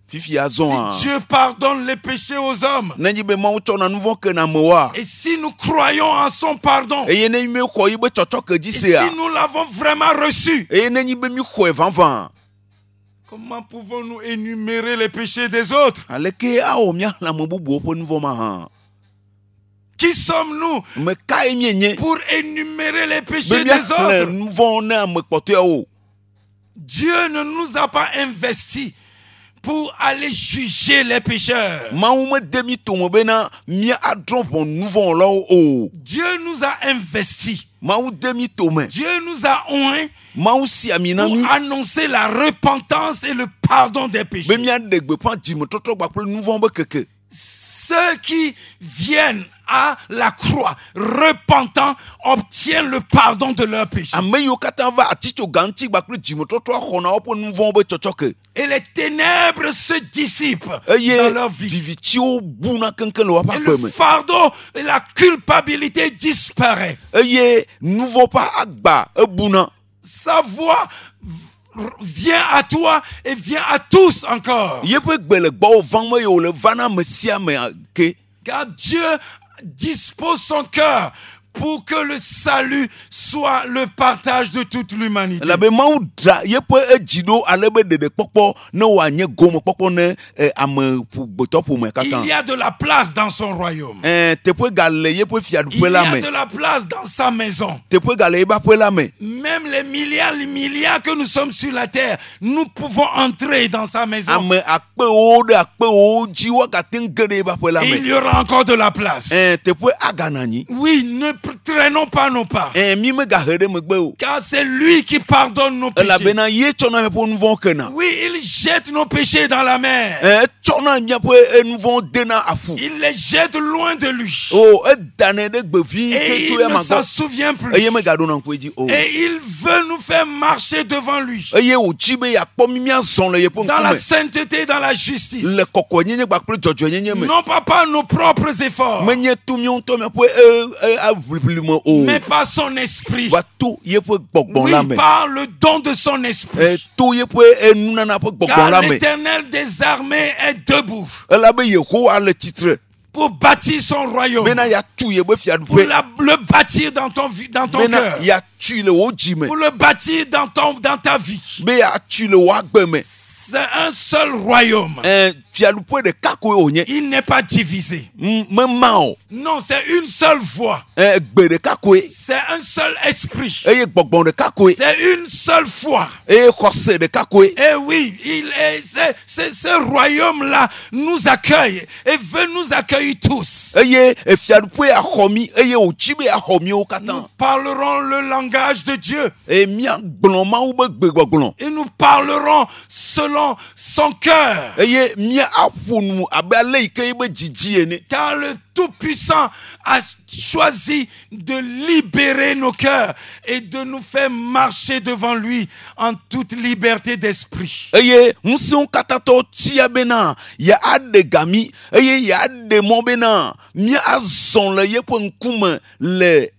Fifi azon. si Dieu pardonne les péchés aux hommes, Nanyi be ma o chona nouveau que na moa. et si nous croyons en son pardon, Eye ne me ko yibe chocho ke et ji si se a. nous l'avons vraiment reçu, Eye ne nyi be mi ko evanvan. comment pouvons-nous énumérer les péchés des autres? Aleke a o mia la mo bubu po nouveau ma han. Qui sommes-nous Me ka emienye. pour énumérer les péchés Be mia des autres? nouveau na me kpoto o. Dieu ne nous a pas investis pour aller juger les pécheurs. Ma ou me demi to mo be na mia adron bon nouveau la o. Dieu nous a investis. Ma ou demi to me. Dieu nous a oints Ma ou si amina mi. pour annoncer la repentance et le pardon des Be péchés. mia degbe pan di me toto gba pe nouveau be keke. Ceux qui viennent à la croix repentants obtiennent le pardon de leurs péchés. Ame yo kata va aticho ganti gba pe di me toto khona o po nouveau be chochoke. Et les ténèbres se dissipent Eye dans leur vie. vivi ti o buna kenken lo pa Et pe le me. fardeau et la culpabilité disparaît. Eye nouveau pas agba e buna. Sa voix vient à toi et vient à tous encore. Ye pe gbele gbo van me yo le vana mesia me ke. Car Dieu dispose son cœur pour que le salut soit le partage de toute l'humanité. La be mawu dra ye pe edzido ale be dede kpɔkpɔ ne wanye gome kpɔkpɔ ne ame gbetɔ ƒome Il kaka. y a de la place dans son royaume. Teƒe gale ye pe Il fiaɖuƒe y la a me. de la place dans sa maison. Teƒe gale ye be aƒe la me. Même les milliards que nous sommes sur la terre, nous pouvons entrer dans sa maison. Ame akpewo ɖe akpewo dzi woagate ŋu ge ɖe ye be aƒe la Et il me. y aura encore de la place. Teƒe agana anyi. Oui, ne traînons pas nos pas. Mi megahe ɖe megbe o. Car c'est lui qui pardonne nos péchés. Elabena ye tsɔna miaƒe nu vɔwo kena. Oui, il jette nos péchés dans la mer. Etsɔna miaƒe nu vɔwo dena aƒu. Il les jette loin de lui. O edanɛ ɖe gbe ʋĩ Et ke tso il ya ne s'en magbɔ. souvient plus. Eye megaɖona ŋkue dzi o. Et il veut nous faire marcher devant lui. Eye wòtsi be yakpɔ mi miazɔ le yeƒe Dans la ŋkume. sainteté, dans la justice. Le kɔkɔenyenye kpakple dzɔdzɔenyenye me. Non pas par nos propres efforts, Menye to míawo ŋutɔ miaƒe aʋliʋli me o. mais par son esprit. Va to yeƒe gbɔgbɔ la Oui, me. par le don de son esprit. To yeƒe nunana ƒe gbɔgbɔ Car la me. l'Éternel des armées est debout Elabe Yehowa le tsitre pour bâtir son royaume, bena yatu ye be pour fiaɖuƒe. le bâtir dans ton Bena cœur, yatui le wo dzi me. pour le bâtir dans ta vie. Be yatui le wo agbe me. C'est un seul royaume. Fiaɖuƒe ɖeka koe wònye. Il n'est pas divisé. Mema o. Non, c'est une seule voix. Gbe ɖeka koe. C'est un seul esprit. Eye gbɔgbɔ ɖeka koe. C'est une seule foi. Eye xɔse ɖeka koe. Et oui, ce royaume-là nous accueille et veut nous accueillir tous. Eye fiaɖuƒe axɔ mi eye wòtsi be axɔ miwo Nous katã. parlerons le langage de Dieu Eye miagblɔ Mawu be gbegbɔgblɔ. et nous parlerons selon son cœur. Eye miaƒo nu abe ale yi ke ye be dzidzi ene. Car le Tout-Puissant a choisi de libérer nos cœurs et de nous faire marcher devant lui en toute liberté d'esprit. Eye ŋusẽwo katãtɔ tia bena ya aɖe gami eye ya aɖe mɔ bena míazɔ le yeƒe ŋkume le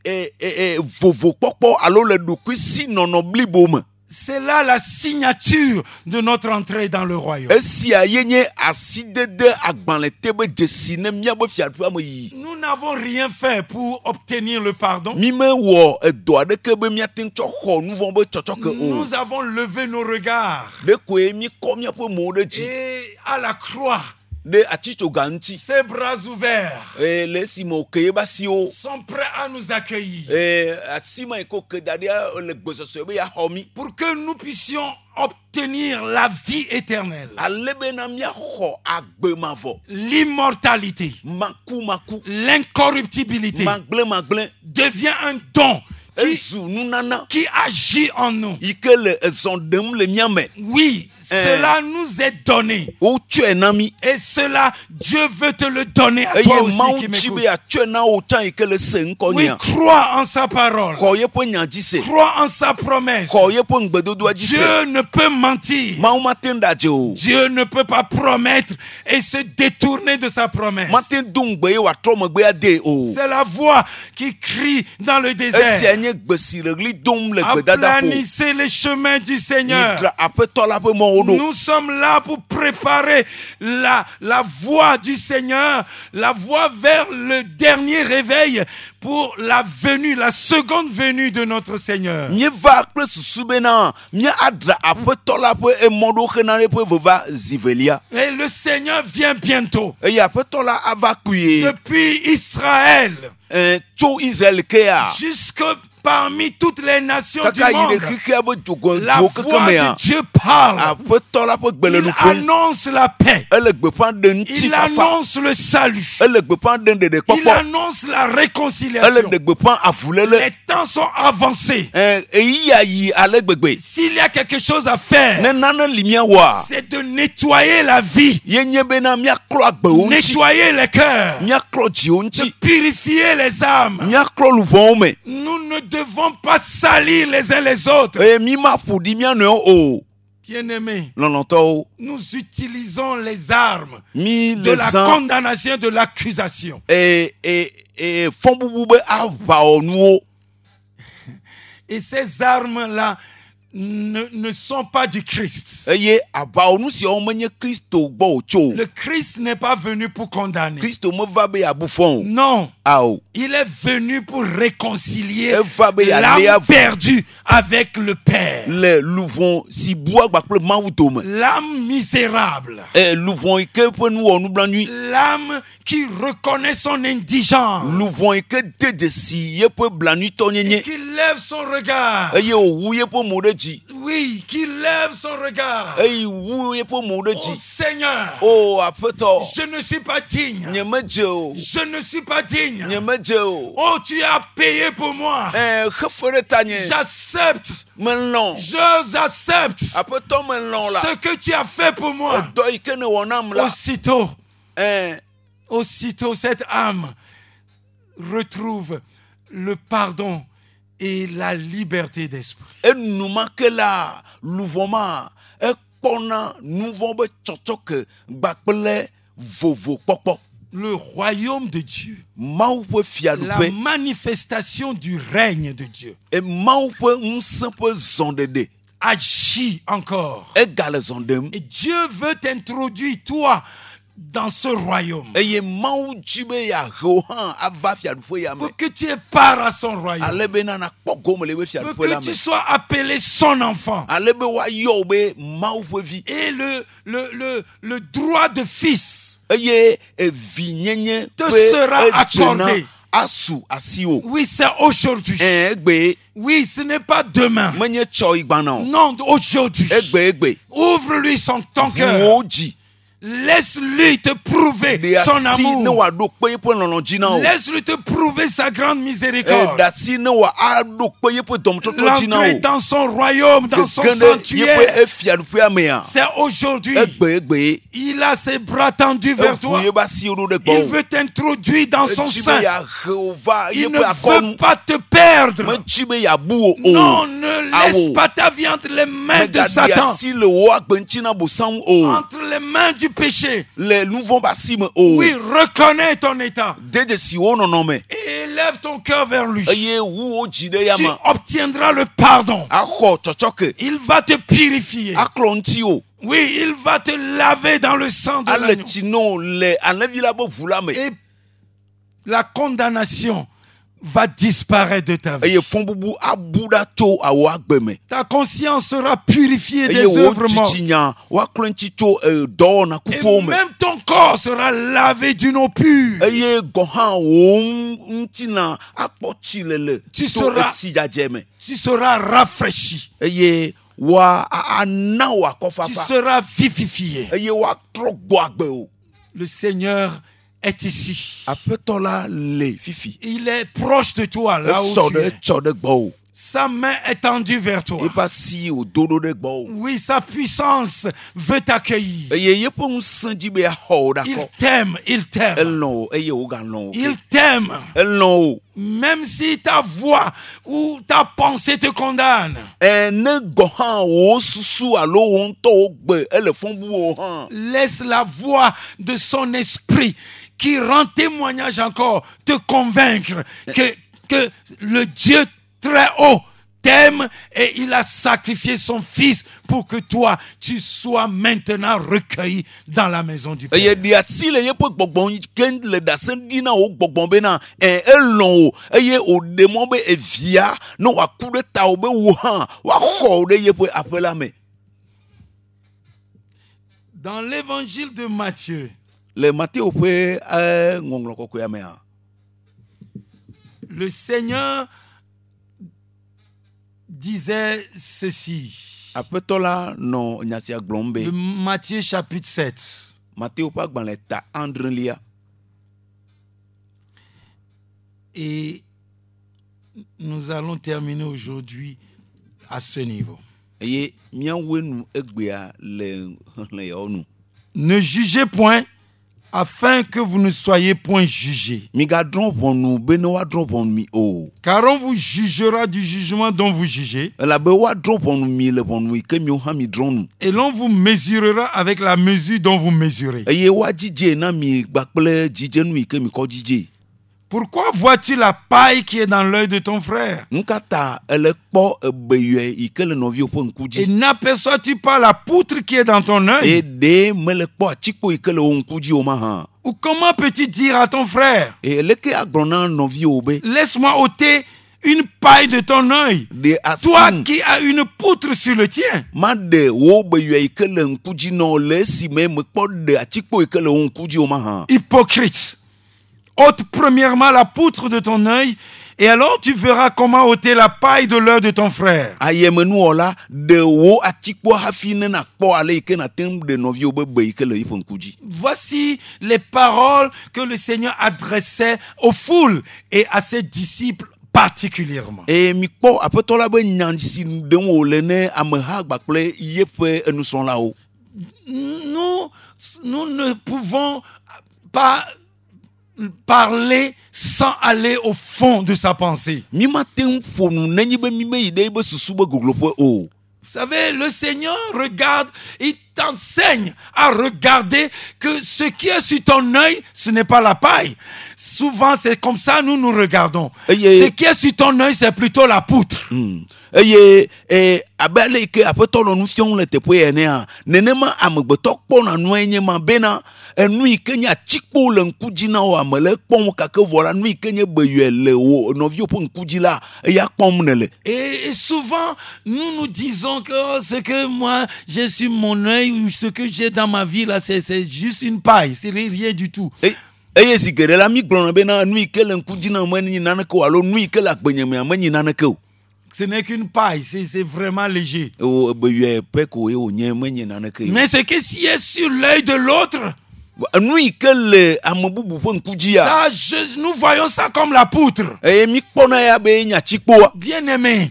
vovokpɔkpɔ alo le ɖokui si nɔnɔ blibo me. C'est là la signature de notre entrée dans le royaume. Esia ye nye asidede agbalẽte be dzesi ne míabe fiaɖuƒea me yi. Nous n'avons rien fait pour obtenir le pardon. Mi mewɔ edɔ aɖeke be míate ŋu tsɔ xɔ nu vɔ̃ be tsɔtsɔke o. Nous avons levé nos regards Ɖe koe mi kɔ míaƒe mowo ɖe dzi et à la croix, ɖe atitsoga ŋuti. ses bras ouverts Le esime wòke ye be asiwo. sont prêts à nous accueillir Asime yi ke wòke da ɖi le gbesɔsɔe be yaxɔ mi. pour que nous puissions obtenir la vie éternelle, Ale bena míaxɔ agbe mavɔ. l'immortalité, Maku l'incorruptibilité magblẽ devient un don ezu nunana qui agit en nous. yi ke le ezɔ ɖem le mía me. Oui, cela nous est donné. Wotsɔe na mi. Et cela, Dieu veut te le donner à toi Eye aussi Mawu qui tsi be m'écoute. yatsɔe na wo tsã yi ke le se Oui, ŋkɔnyea. crois en sa parole. Xɔ yeƒe nya dzi se. Crois en sa promesse. Xɔ yeƒe ŋgbedodoa dzi se. Dieu ne peut mentir. Mawu mate ŋu ɖadze o. Dieu ne peut pas promettre et se détourner de sa promesse. Mate ŋu do ŋugbe ye wòatrɔ megbe ade o. C'est la voix qui crie dans le Esia désert. nye gbe si le ɣli dom le gbedadaƒo. Aplanissez les chemins du Seigneur. Yidra aƒetɔ la ƒe mɔwo ɖo. Nous sommes là pour préparer la voie du Seigneur, la voie vers le dernier réveil pour la venue, la seconde venue de notre Seigneur. Míeva kple susu bena míadra aƒetɔ la ƒe emɔ ɖo hena eƒe veva zi velia. Et le Seigneur vient bientôt. Eye aƒetɔ la ava kpuie. Depuis Israël Tso Israel kea. jusque parmi toutes les nations du Kaka yi ɖe monde, xixea be la dzogoewo keke voix mea. de Dieu parle. Aƒetɔ la ƒe gbele Il nu ƒom. annonce la paix. Ele gbeƒã ɖe ŋuti Il fafa. annonce le salut. Ele gbeƒã ɖe Il ɖeɖekpɔkpɔ. annonce la Ele réconciliation. ɖe gbeƒã avuléle. Les temps sont avancés. Eya yi ale gbegbe. S'il y a quelque chose à faire, Ne nane li míawɔa. c'est de nettoyer la vie, Ye nye bena míaklɔ agbewo ŋuti. nettoyer les cœurs, Míaklɔ dziwo de ŋuti. purifier les âmes. Míaklɔ luʋɔwo me. Nous ne devons pas salir les uns les autres. Eye mí maƒo ɖi mía nɔewo o. Bien-aimés, Lɔlɔ̃tɔwo. nous utilisons les armes Mí de le la zã condamnation, de l'accusation. fɔbubu be aʋawɔnuwo. Et ces armes-là ne sont pas du Christ. eye abawo nu siawo menye Kristo gbɔ wòtso. Le Christ n'est pas venu pour condamner. Kristo meva be yabu fɔn o. Non. Awo. Il est venu pour réconcilier Eva be l'âme yalea perdue avec le Père. le luvɔn si bu agba kple Mawu dome. L'âme misérable. Luvɔn yi ke ƒe nu wɔ nublanui. L'âme qui reconnaît son indigence. Luvɔn yi ke de dzesi yeƒe blanuitɔ nyenye. Qui lève son regard. Eye wòwu yeƒe mo ɖe dzi. Oui, qui lève son regard. Eye wu yeƒe mo ɖe Oh dzi. Seigneur, O aƒetɔ. je ne suis pas digne. Nye medze o. Je ne suis pas digne. Nye medze o. Oh, tu as payé pour moi. Xefe ɖe ta nye. J'accepte. Melɔ̃. J'accepte Aƒetɔ melɔ̃ la. ce que tu as fait pour moi. Dɔ yi ke ne wɔ nam la. Aussitôt, cette âme retrouve le pardon et la liberté d'esprit. Enumake la luvɔ ma ekpɔna nuvɔ be tsɔtsɔke gbakple vovo kpɔkpɔ. Le royaume de Dieu, Mawu ƒe la fiaɖuƒe. manifestation du règne de Dieu, Mawu ƒe ŋusẽ ƒe zɔɖeɖe agit encore. egale zɔ ɖem. Et Dieu veut t'introduire, toi, dans ce royaume. Eye Mawu dzi be yeahe wo hã ava fiaɖuƒe ya me. Pour que tu aies part à son royaume. Ale be na nakpɔ gome le be Pour fiaɖuƒe la que tu me. sois appelé son enfant. Ale be woayɔ wo be Mawu ƒe vi. Et le droit de fils Eye evinyenye te ƒe sera edzena accordé. asu asiwo. Oui, c'est aujourd'hui. Egbe Oui, ce n'est pas demain. menye tsɔ igbana o. Non, aujourd'hui. Egbe. Ouvre-lui ton cœur. Wo dzi. Laisse-lui te prouver De son asi ne amour. wòaɖo kpe yeƒe lɔlɔ̃ dzi na o. Laisse-lui te prouver sa grande miséricorde. De asi ne wòaɖo kpe yeƒe dɔmtsɔtsɔ dzi na L'entrée o. dans son royaume, dans son Gege ɖe sanctuaire. yeƒe fiaɖuƒea mea. C'est aujourd'hui. Egbe. Il a ses bras tendus vers Eʋu toi. yeƒe asiwo ɖo ɖe Il gbɔwò. veut t'introduire dans son Edzi be sein. yeahe wo va Il ne yeƒe akɔnu. veut pas te perdre. Medzi be yeabu wo o. Non, ne laisse Awo. pas ta vie entre les mains de Megaɖi Satan, asi le wo agbe ŋuti na bosãŋu o. entre les mains du péché. Le nu vɔ̃ ƒe asi me o. Oui, reconnais ton état De dzesi wo nɔnɔme. et élève ton cœur vers lui. Eye wu wo dzi ɖe Tu yame. obtiendras le pardon. Axɔ tsɔtsɔke. Il va te purifier. Aklɔ ŋuti o. Oui, il va te laver dans le sang de Ale l'agneau. tsi no le alẽvi la be ʋu la me. Et la condamnation va disparaître de ta vie. Eye fɔbubu abu ɖa tso awɔ agbe me. Ta conscience sera purifiée des Eye wo œuvres mortes. tsitsinya woaklɔ ŋuti tso dɔwɔna Et kukuwo me. même ton corps sera lavé d'une eau pure. Eye gɔ hã wo ŋutina akpɔ tsi lele Tu to seras- etsi dzadze me. Tu seras rafraîchi. Eye wa ana wò Tu akɔfafa. seras vivifié. Eye woatrɔ gbɔ agbe o. Le Seigneur est ici. Aƒetɔ la le fifi. Il est proche de toi, là où Esɔ tu ɖe es. etsɔ ɖe gbɔwò. Sa main est tendue vers toi. Eƒe asi wòdo ɖo ɖe gbɔwò. Oui, sa puissance veut t'accueillir. Eye yeƒe ŋusẽ dzi be yaxɔ wò Il ɖakɔ. t'aime, il t'aime. Elɔ̃ wò eye wogalɔ̃ wò. Il t'aime. Elɔ̃ wò. Même si ta voix ou ta pensée te condamne. Ne gɔ hã wò susu alo wò ŋutɔ wò gbe ele fɔbu wò hã. Laisse la voix de son esprit qui rend témoignage encore te convaincre que le Dieu très haut t'aime et il a sacrifié son fils pour que toi, tu sois maintenant recueilli dans la maison du Père. Eye ɖi asi le yeƒe gbɔgbɔ ke le ɖase ɖi na wò gbɔgbɔ bena elɔ̃ wò eye wòɖe mɔ be evia ne wòaku ɖe tawò be wò hã woaxɔ wò ɖe yeƒe aƒe la me. Dans l'évangile de Matthieu, Le Matthieu ƒe ŋɔŋlɔ kɔkɔea mea. le Seigneur disait ceci. Aƒetɔ la nɔ nya sia gblɔm be. Le Matthieu chapitre 7. Matthieu ƒe agbalẽ ta adrelia. Et nous allons terminer aujourd'hui à ce niveau. Eye míawoe nu egbea le xexlẽ yawo nu. Ne jugez point, afin que vous ne soyez point jugés. Migadrɔ̃ ʋɔnu be ne woadrɔ̃ ʋɔnu mi o. Car on vous jugera du jugement dont vous jugez, Elabe woadrɔ̃ ʋɔnu mi le ʋɔnu yi ke miwo hã mi drɔ̃ nu. et l'on vous mesurera avec la mesure dont vous mesurez. Eye woadzidze na mi gbakple dzidzenu yi ke mi kɔ dzidze. Pourquoi vois-tu la paille qui est dans l'œil de ton frère Nkata ele kpɔ ebeyue yi ke le nɔviwo ƒe ŋku et dzi. n'aperçois-tu pas la poutre qui est dans ton œil? Eye ɖe mele kpɔ atikpo yi ke le wo ŋku dzi o ma hã. Ou comment peux-tu dire à ton frère, Eye leke agblɔ na nɔviwo be laisse-moi ôter une paille de ton œil, ɖe toi asi qui as une poutre sur le tien? ma ɖe wo beyue yi ke le ŋku dzi nɔ le esime mekpɔ ɖe atikpo yi ke le wo ŋku dzi o ma hã. Hypocrite, ôte premièrement la poutre de ton œil, et alors tu verras comment ôter la paille de l'œil de ton frère. Ayemenuwɔla ɖe wo atikpo hafi ne nakpɔ ale yi ke nate ŋu ɖe nɔviwo be be yi ke le yiƒe ŋku dzi. Voici les paroles que le Seigneur adressait aux foules et à ses disciples particulièrement. Eye mikpɔ aƒetɔ la be nya si ɖem wòle ne ameha gbakple yeƒe enusrɔ̃lawo. Nous ne pouvons pas parler sans aller au fond de sa pensée. Mi mate ŋu ƒo nu nenye be mi meyi ɖe ebe susu be gogloƒe o. Vous savez, le Seigneur regarde, il t'enseigne à regarder que ce qui est sur ton œil, ce n'est pas la paille. Souvent, c'est comme ça, nous regardons. Ce qui est sur ton œil, c'est plutôt la poutre. Eye abe ale yi ke aƒetɔ le nu fiɔm le teƒe enea, nenema amegbetɔ kpɔna nua nye ma bena enu yi ke nye atikpo le ŋku dzi na wo ame le kpɔm gake vɔ la nu yi ke nye beyue le wo nɔviwo ƒe ŋku dzi la eya kpɔm ne le. Et souvent, nous disons que oh, ce que moi, j'ai sur mon œil ou ce que j'ai dans ma vie, là, c'est juste une paille, c'est rien du tout. Eye si geɖe la mi gblɔna bena nu yi ke le ŋku dzi na menyi naneke o alo nu yi ke le agbenyemea menyi naneke o. Ce n'est qu'une paille, c'est vraiment léger. O beyue pe ko ye wònye menyi naneke o. Mais ce qui est sur l'œil de l'autre, nu yi ke le ame bubu ƒe ŋku dzia. nous voyons ça comme la poutre. Eye mi kpɔna ya be nye atikpoa. Bien-aimé,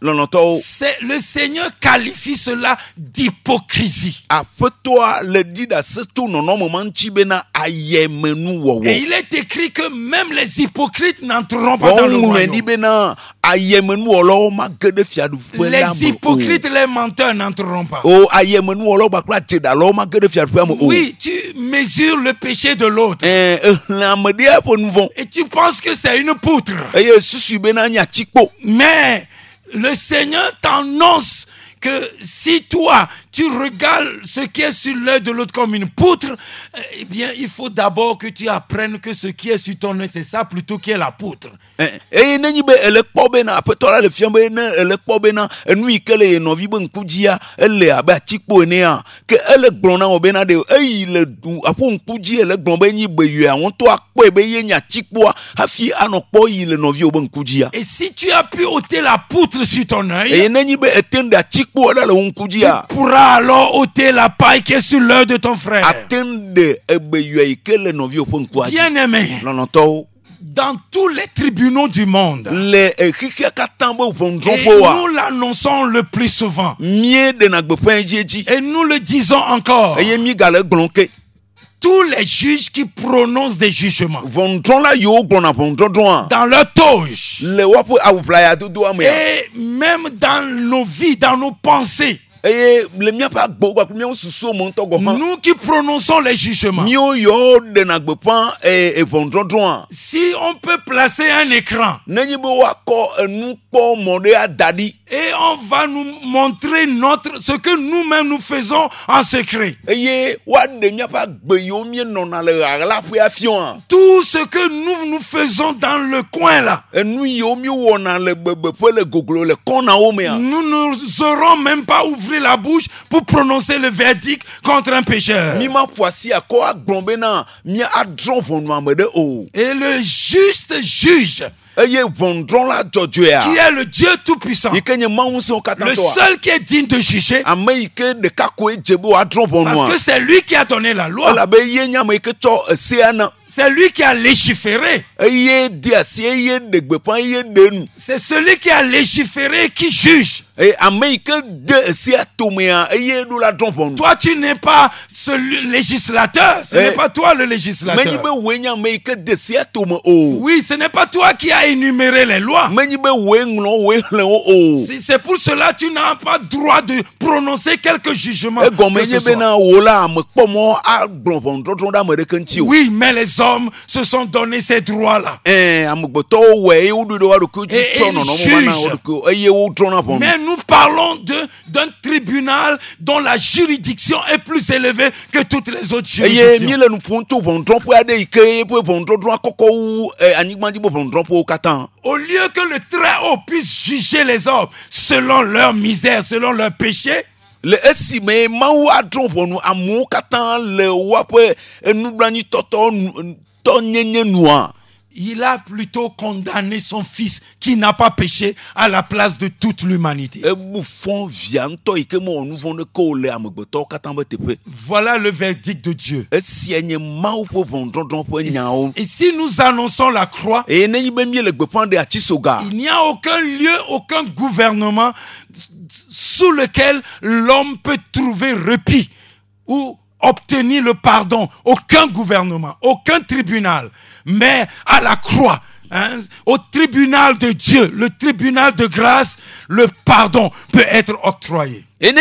Lɔlɔtɔwo. le Seigneur qualifie cela d'hypocrisie. Aƒetɔa le ɖi ɖe ase tso nɔnɔme ma ŋuti bena ayemenuwɔwɔ. Et il est écrit que même les hypocrites n'entreront pas dans le Wɔŋlɔe royaume. ɖi bena ayemenuwɔlawo mage ɖe fiaɖuƒe la me Les o. hypocrites, les menteurs n'entreront pas. O ayemenuwɔlawo kpakple adzeɖalawo mage ɖe fiaɖuƒea me o. Oui, tu mesures le péché de l'autre. Ehlẽ ame ɖea ƒe nu vɔ. Et tu penses que c'est une poutre. Eye susu bena nye atikpo. Mais le Seigneur t'annonce que si toi, tu regardes ce qui est sur l'œil de l'autre comme une poutre, eh bien, il faut d'abord que tu apprennes que ce qui est sur ton œil, c'est ça plutôt qui est la poutre. Eye nenyi be ele kpɔ bena aƒetɔ la le fiam be ne ele kpɔ bena enu yi ke le ye nɔvi be ŋku dzia ele abe atikpo enea ke ele gblɔ na wò bena ɖe eyi le du aƒo ŋku dzi ele gblɔ be nyi beyua ŋutɔ akpɔe be ye nye atikpoa hafi anɔ kpɔ yi le nɔviwo be ŋku dzia. Et si tu as pu ôter la poutre sur ton Eye œil, nenyi be ete ɖe atikpo ɖe le wo ŋku tu dzia. pourras alors ôter la paille qui est sur l'œil de ton frère. Ate ɖe ebeyua yi ke le nɔviwo ƒe ŋkua dzi. Bien-aimé, Lɔlɔtɔwo. dans tous les tribunaux du monde, Le xixia katã be et ʋɔnudrɔ̃ƒewoa. nous l'annonçons le plus souvent, Mie ɖena gbeƒã edzi. et nous le disons encore, Eye mi gale gblɔm ke. tous les juges qui prononcent des jugements Ʋɔnudrɔ̃la yiwo gblɔna ʋɔnudrɔ̃drɔ̃a. dans leur toge Le woaƒe awuʋlaya dodoa mea. et même dans nos vies, dans nos pensées, Eye le míaƒe agbo kpakple míaƒe susuwo me ŋutɔ gɔ hã. nous qui prononçons les jugements, Mío yiwo ɖena gbeƒã ʋɔnudrɔ̃drɔ̃a. si on peut placer un écran Nenye be woakɔ enukpɔmɔ ɖe ada ɖi. et on va nous montrer ce que nous-mêmes nous faisons en secret, Eye woaɖe míaƒe agbe yiwo míenɔna le ɣaɣlaƒea fiɔa. tout ce que nous faisons dans le coin là, Enu yiwo míewɔna le bebeƒe le goglo le kɔnawo mea. nous n'oserons même pas ouvrir la bouche pour prononcer le verdict contre un pécheur. Mi ma ƒo asi akɔ agblɔ bena mía adrɔ̃ ʋɔnu ame ɖe o. Et le juste juge, Eye ʋɔnudrɔ̃la dzɔdzɔea. qui est le Dieu Tout-Puissant, Yi ke nye Mawu ŋusẽwo katã le tɔa. seul qui est digne de juger, Ame yi ke ɖeka koe dze be woadrɔ̃ ʋɔnua. parce que c'est lui qui a donné la loi, Elabe ye nye ame yi ke tsɔ esea na. c'est lui qui a légiféré, Eye de asi eye ɖe gbeƒã eye ɖe nu. c'est celui qui a légiféré qui juge. Et Amérique de Siatomea et nous la trompons. Toi, tu n'es pas ce législateur. Ce n'est pas toi le législateur. Oui, ce n'est pas toi qui as énuméré les lois. C'est pour cela que tu n'as pas droit de prononcer quelques jugements. que ce soit. Oui, mais les hommes se sont donné ces droits-là. Et mais nous parlons d'un tribunal dont la juridiction est plus élevée que toutes les autres juridictions. Au lieu que le Très-Haut puisse juger les hommes selon leur misère, selon leur péché, il a plutôt condamné son fils qui n'a pas péché à la place de toute l'humanité. Voilà le verdict de Dieu. Et si nous annonçons la croix, il n'y a aucun lieu, aucun gouvernement sous lequel l'homme peut trouver répit ou obtenir le pardon. Aucun gouvernement, aucun tribunal. Mais à la croix, au tribunal de Dieu, le tribunal de grâce, le pardon peut être octroyé. Et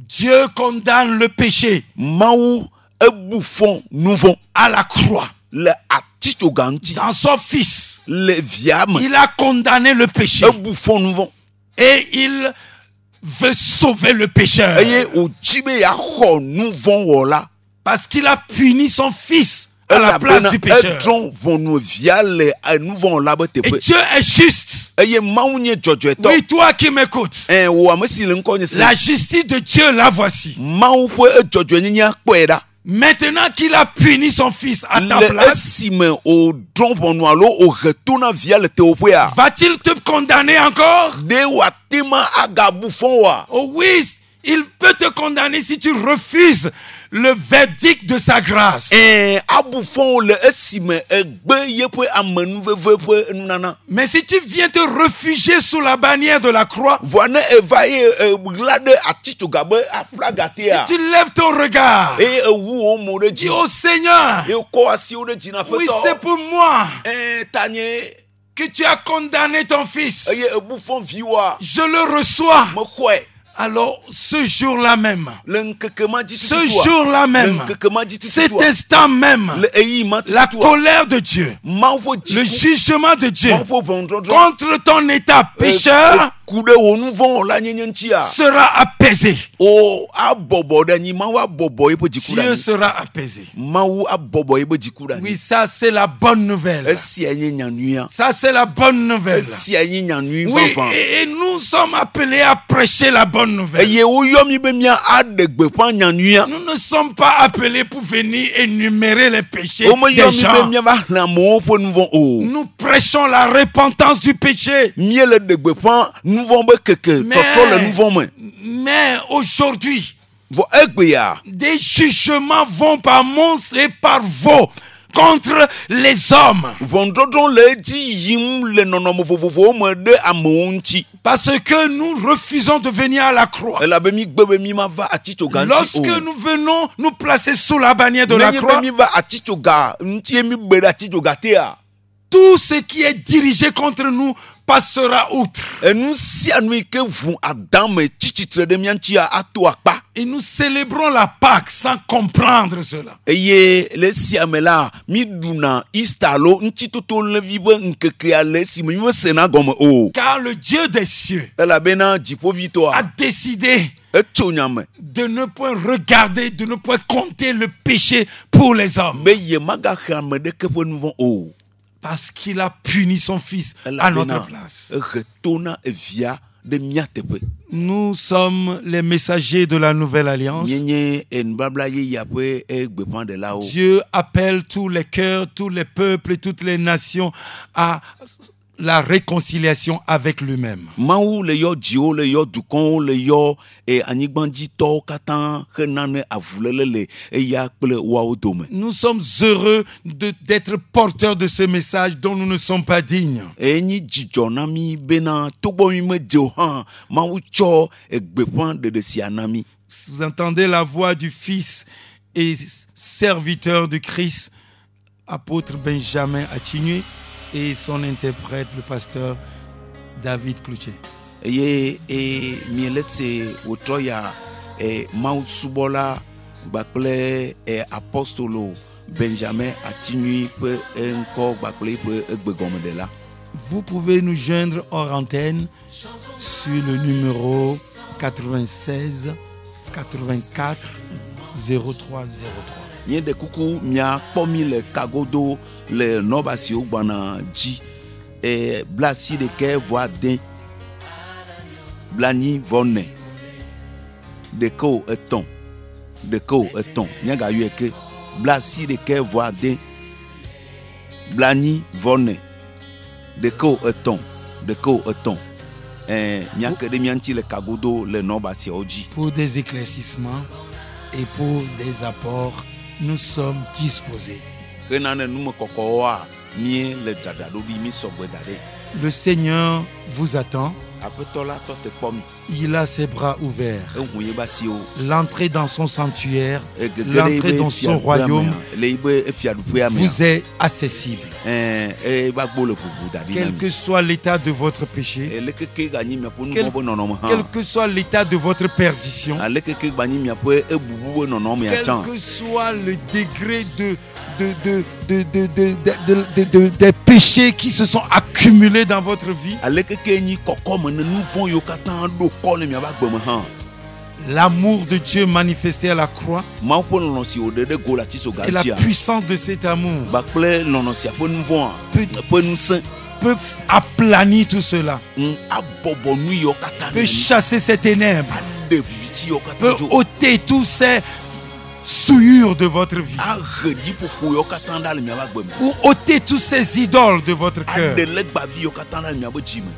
Dieu condamne le péché à la croix. Dans son fils, il a condamné le péché et il veut sauver le pécheur parce qu'il a puni son fils à la place du pécheur. Et Dieu est juste. Oui, toi qui m'écoutes, la justice de Dieu la voici. Maintenant qu'il a puni son fils à ta place, va-t-il te condamner encore? Oh oui, il peut te condamner si tu refuses le verdict de sa grâce. Mais si tu viens te réfugier sous la bannière de la croix, si tu lèves ton regard, dis au Seigneur, oui, c'est pour moi que tu as condamné ton fils. Je le reçois. Alors, ce jour-là même, cet instant même, la colère de Dieu, le jugement de Dieu contre ton état pécheur sera apaisé. Dieu sera apaisé. Oui, ça c'est la bonne nouvelle. Ça c'est la bonne nouvelle. Oui, et nous sommes appelés à prêcher la bonne nouvelle. Nous ne sommes pas appelés pour venir énumérer les péchés des gens. Nous prêchons la repentance du péché. Mais aujourd'hui, des jugements vont par mons et par veaux contre les hommes. Parce que nous refusons de venir à la croix. Lorsque nous venons nous placer sous la bannière de la croix, tout ce qui est dirigé contre nous passera outre. Et nous célébrons la Pâque sans comprendre cela. Car le Dieu des cieux a décidé de ne point regarder, de ne point compter le péché pour les hommes. Parce qu'il a puni son fils à notre place. de mia teƒe. Nous sommes les messagers de la nouvelle alliance. Nye enubabla yeyea ƒe egbeƒã ɖelawo. Dieu appelle tous les cœurs, tous les peuples et toutes les nations à la réconciliation avec lui-même. Mawu le yɔ dziwo, le yɔ dukɔwo, le yɔ anyigbadzitɔwo katã henane avuléle le eya kple woawo dome. Nous sommes heureux d'être porteurs de ce message dont nous ne sommes pas dignes. Enyi dzidzɔ na mi bena togbɔ mi medze o hã Mawu tsɔ egbeƒã ɖeɖe sia na mi. Vous entendez la voix du Fils et serviteur de Christ, apôtre Benjamin Achignue, et son interprète, le pasteur David Cloutier. Eye miele se wotrɔ ya Mawu subɔla gbakple apostolo Benjamin Achignue ƒe ŋkɔ gbakple ƒe egbegɔmeɖela. Vous pouvez nous joindre hors antenne sur le numéro 96 84 0303. Mie de kuku mia kpɔ mi le kagodo le nɔba siwo gbana dzi blasi ɖeke vɔ ade blanyi vɔ ne ɖeke o etɔ̃ ɖeke o etɔ̃ miagayɔe ke blasi ɖeke vɔ ade blanyi vɔ ne ɖeke o etɔ̃ ɖeke o etɔ̃ miake ɖe mia ŋuti le kagodo le nɔba siawo dzi. Pour des éclaircissements et pour des apports, nous sommes disposés. Le Seigneur vous attend. Il a ses bras ouverts. L'entrée dans son sanctuaire, l'entrée dans son royaume vous est accessible. Quel que soit l'état de votre péché, quel que soit l'état de votre perdition, quel que soit le degré des péchés qui se sont accumulés dans votre vie, l'amour de Dieu manifesté à la croix et la puissance de cet amour peut aplanir tout cela, peut chasser ces ténèbres, peut ôter tous ces souillures de votre vie, ou ôter tous ces idoles de votre cœur.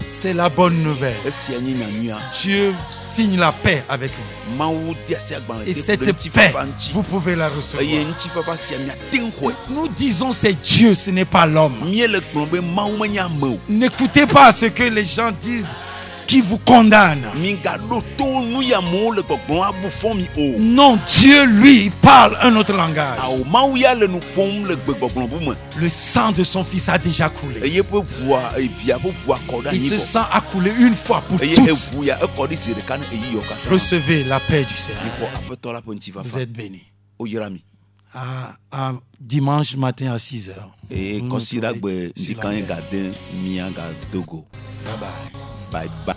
C'est la bonne nouvelle. Dieu signe la paix avec vous. Et cette paix, vous pouvez la recevoir. Nous disons c'est Dieu, ce n'est pas l'homme. N'écoutez pas ce que les gens disent qui vous condamne. Non, Dieu lui parle un autre langage. Le sang de son fils a déjà coulé. Et ce sang a coulé une fois pour toutes. Recevez la paix du Seigneur. Vous êtes bénis. À dimanche matin à 6h. Bye bye. Bye bye.